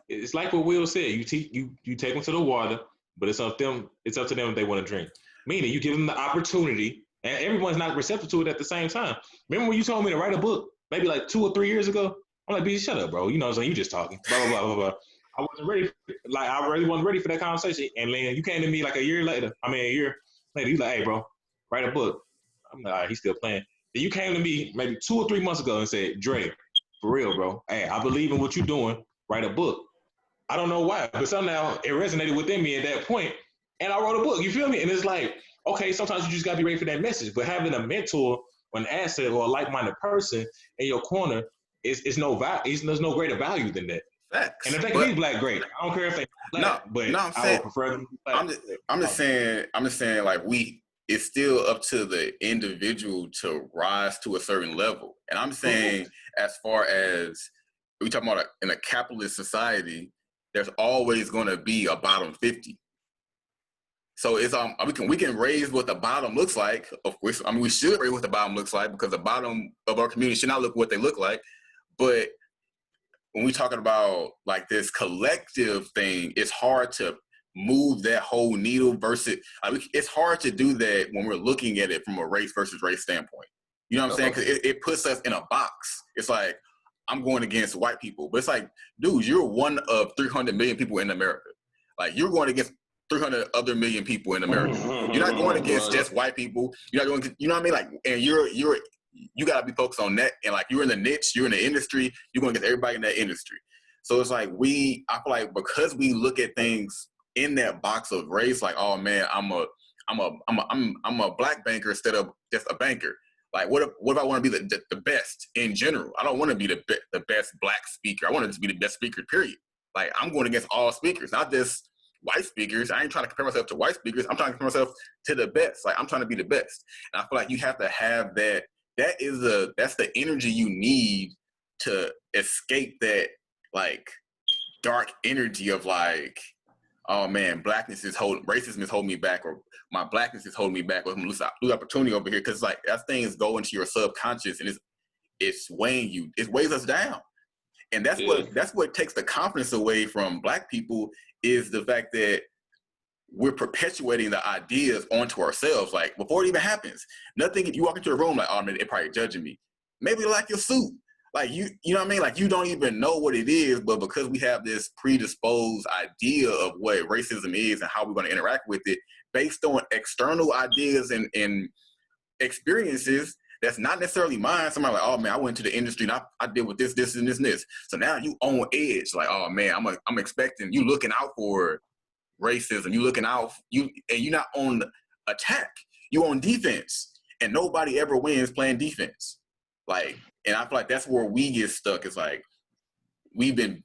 It's like what Will said. You take them to the water, but it's up to them if they want to drink. Meaning you give them the opportunity, and everyone's not receptive to it at the same time. Remember when you told me to write a book maybe like 2 or 3 years ago? I'm like, B, shut up, bro. You know what I'm saying? You just talking. Blah, blah, blah, blah, blah. I wasn't ready. I really wasn't ready for that conversation. And then you came to me like a year later. You like, hey, bro, write a book. I'm like, all right, he's still playing. Then you came to me maybe 2 or 3 months ago and said, Dre, for real, bro. Hey, I believe in what you're doing. Write a book. I don't know why, but somehow it resonated within me at that point, and I wrote a book. You feel me? And it's like, okay, sometimes you just gotta be ready for that message. But having a mentor or an asset or a like-minded person in your corner is no value. There's no greater value than that. Facts. And if they can be Black, great. I don't care if they Black, I would prefer them to be Black. I'm just saying, like it's still up to the individual to rise to a certain level. And I'm saying, as far as we talk about in a capitalist society, there's always going to be a bottom 50. So it's we can raise what the bottom looks like. Of course, we should raise what the bottom looks like because the bottom of our community should not look what they look like. But when we're talking about like this collective thing, it's hard to move that whole needle versus it's hard to do that when we're looking at it from a race versus race standpoint. You know what I'm saying? Because it puts us in a box. It's like, I'm going against white people. But it's like, dude, you're one of 300 million people in America. Like, you're going against 300 other million people in America. You're not going against just white people. You're not going, you know what I mean? Like, and you got to be focused on that. And like, you're in the niche, you're in the industry, you're going against everybody in that industry. So it's like, I feel like because we look at things in that box of race, like, oh man, I'm a Black banker instead of just a banker. Like, what if I want to be the best in general? I don't want to be the best Black speaker. I want to just be the best speaker, period. Like, I'm going against all speakers, not just white speakers. I ain't trying to compare myself to white speakers. I'm trying to compare myself to the best. Like, I'm trying to be the best. And I feel like you have to have that. That's the energy you need to escape that, like, dark energy of like, oh man, racism is holding me back, or my Blackness is holding me back, or I'm gonna lose opportunity over here. Cause like that things go into your subconscious and it's weighing you. It weighs us down. And that's what takes the confidence away from Black people, is the fact that we're perpetuating the ideas onto ourselves. Like, before it even happens, you walk into a room like, oh man, they're probably judging me. Maybe they like your suit. like you know what I mean? Like you don't even know what it is, but because we have this predisposed idea of what racism is and how we're going to interact with it based on external ideas and experiences that's not necessarily mine. Somebody like, oh man, I went to the industry and I deal with this, and this, and this. So now you on edge, like, oh man, I'm expecting you looking out for racism. You looking out, and you're not on attack. You on defense, and nobody ever wins playing defense. Like, and I feel like that's where we get stuck. It's like we've been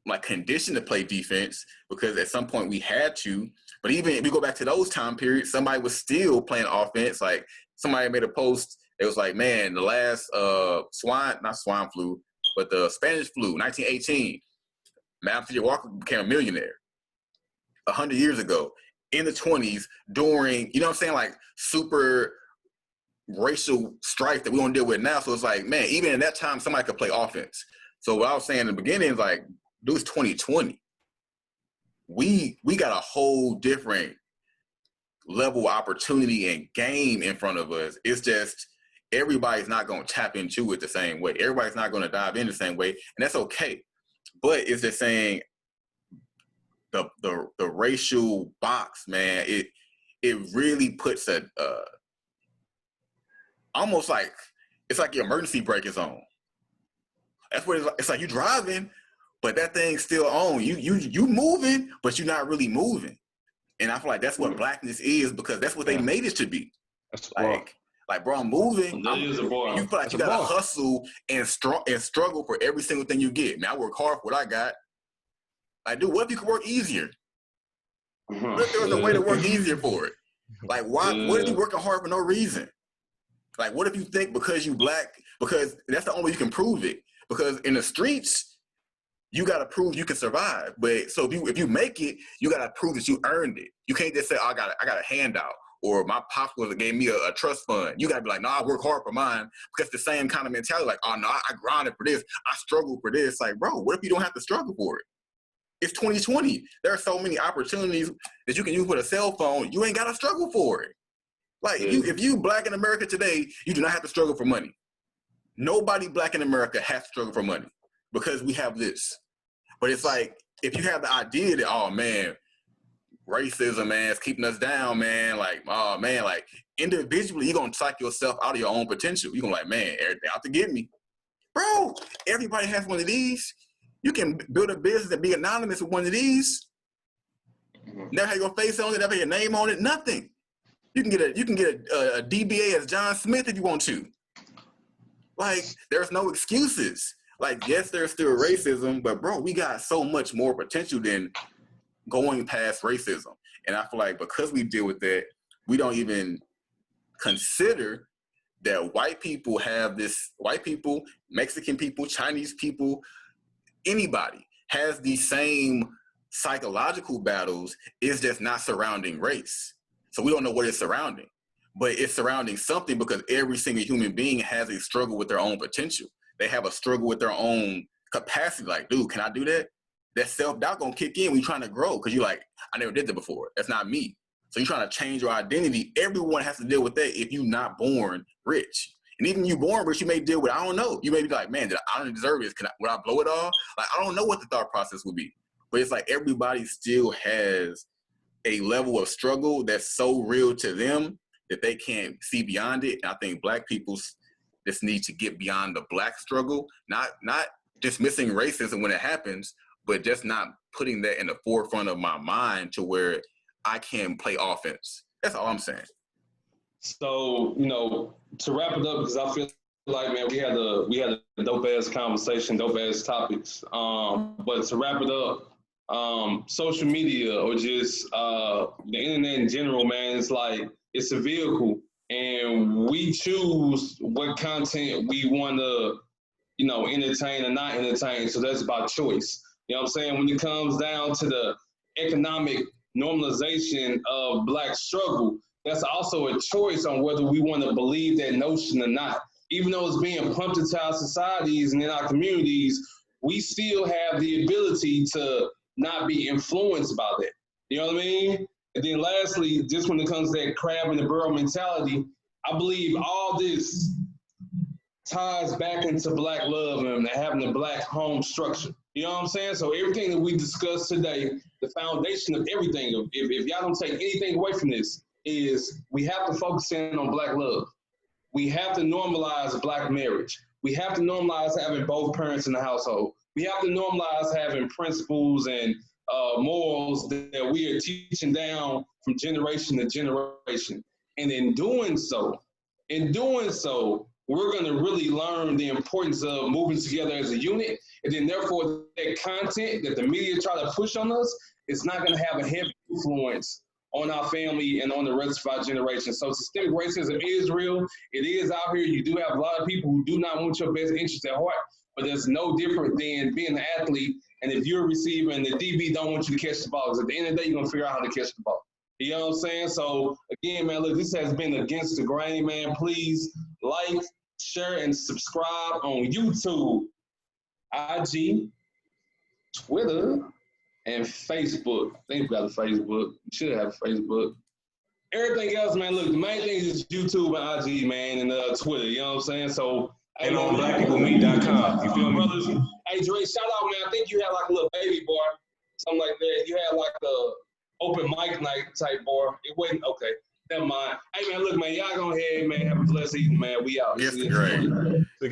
like conditioned to play defense because at some point we had to. But even if we go back to those time periods, somebody was still playing offense. Like somebody made a post. It was like, man, the last not swine flu, but the Spanish flu, 1918. Madam T.J. Walker became a millionaire 100 years ago in the 20s during, you know what I'm saying, like super racial strife that we don't deal with now. So it's like, man, even in that time, somebody could play offense. So what I was saying in the beginning is like, dude, it's 2020. We got a whole different level of opportunity and game in front of us. It's just everybody's not going to tap into it the same way. Everybody's not going to dive in the same way, and that's okay. But it's just saying the racial box, man. It really puts a almost like it's like your emergency brake is on. That's what it's like. You driving, but that thing's still on. You moving, but you're not really moving. And I feel like that's what blackness is because that's what they made it to be. That's like, bro, I'm moving. You feel like you gotta hustle and struggle for every single thing you get. Man, I work hard for what I got. Like, dude, what if you could work easier? What if there was a way to work easier for it? Like, why? What if you working hard for no reason? Like, what if you think because you black, because that's the only way you can prove it. Because in the streets, you got to prove you can survive. But so if you make it, you got to prove that you earned it. You can't just say, oh, I got a handout, or my pops gave me a trust fund. You got to be like, no, I work hard for mine, because the same kind of mentality. Like, oh no, I grinded for this, I struggled for this. Like, bro, what if you don't have to struggle for it? It's 2020. There are so many opportunities that you can use with a cell phone. You ain't got to struggle for it. Like, if you black in America today, you do not have to struggle for money. Nobody black in America has to struggle for money because we have this. But it's like, if you have the idea that, oh man, racism, man, is keeping us down, man. Like, oh man, like individually, you're gonna psych yourself out of your own potential. You're gonna like, man, everything out to get me. Bro, everybody has one of these. You can build a business and be anonymous with one of these. Never have your face on it, never have your name on it, nothing. You can get a DBA as John Smith if you want to. Like, there's no excuses. Like, yes, there's still racism, but bro, we got so much more potential than going past racism. And I feel like because we deal with that, we don't even consider that white people, Mexican people, Chinese people, anybody has these same psychological battles. It's just not surrounding race. So we don't know what it's surrounding, but it's surrounding something because every single human being has a struggle with their own potential. They have a struggle with their own capacity. Like, dude, can I do that? That self-doubt gonna kick in when you're trying to grow because you're like, I never did that before. That's not me. So you're trying to change your identity. Everyone has to deal with that if you're not born rich. And even you born rich, you may deal with, I don't know. You may be like, man, I don't deserve this. Would I blow it all? Like, I don't know what the thought process would be. But it's like everybody still has a level of struggle that's so real to them that they can't see beyond it. And I think black people just need to get beyond the black struggle, not dismissing racism when it happens, but just not putting that in the forefront of my mind to where I can play offense. That's all I'm saying. So, to wrap it up, because I feel like, man, we had a dope ass conversation, dope ass topics. But to wrap it up, social media or just the internet in general, man, it's like, it's a vehicle, and we choose what content we want to, entertain or not entertain. So that's about choice. You know what I'm saying? When it comes down to the economic normalization of black struggle, that's also a choice on whether we want to believe that notion or not. Even though it's being pumped into our societies and in our communities, we still have the ability to not be influenced by that. You know what I mean? And then lastly, just when it comes to that crab in the barrel mentality, I believe all this ties back into Black love and having the Black home structure. You know what I'm saying? So everything that we discussed today, the foundation of everything, if y'all don't take anything away from this, is we have to focus in on Black love. We have to normalize Black marriage. We have to normalize having both parents in the household. We have to normalize having principles and morals that we are teaching down from generation to generation. And in doing so, we're going to really learn the importance of moving together as a unit. And then therefore, that content that the media try to push on us is not going to have a heavy influence on our family and on the rest of our generation. So systemic racism is real. It is out here. You do have a lot of people who do not want your best interest at heart, but it's no different than being an athlete. And if you're a receiver and the DB don't want you to catch the ball, because at the end of the day, you're going to figure out how to catch the ball. You know what I'm saying? So again, man, look, this has been Against the Grain, man. Please like, share, and subscribe on YouTube, IG, Twitter, and Facebook. I think we got a Facebook. We should have a Facebook. Everything else, man, look, the main thing is YouTube and IG, man, and Twitter. You know what I'm saying? So, and on blackpeoplemeet.com. You feel me? Brothers, hey, Dre, shout out, man. I think you had like a little baby bar, something like that. You had like a open mic night type bar. It wasn't, okay. Never mind. Hey, man, look, man, y'all go ahead, man. Have a blessed evening, man. We out. Yes, great. So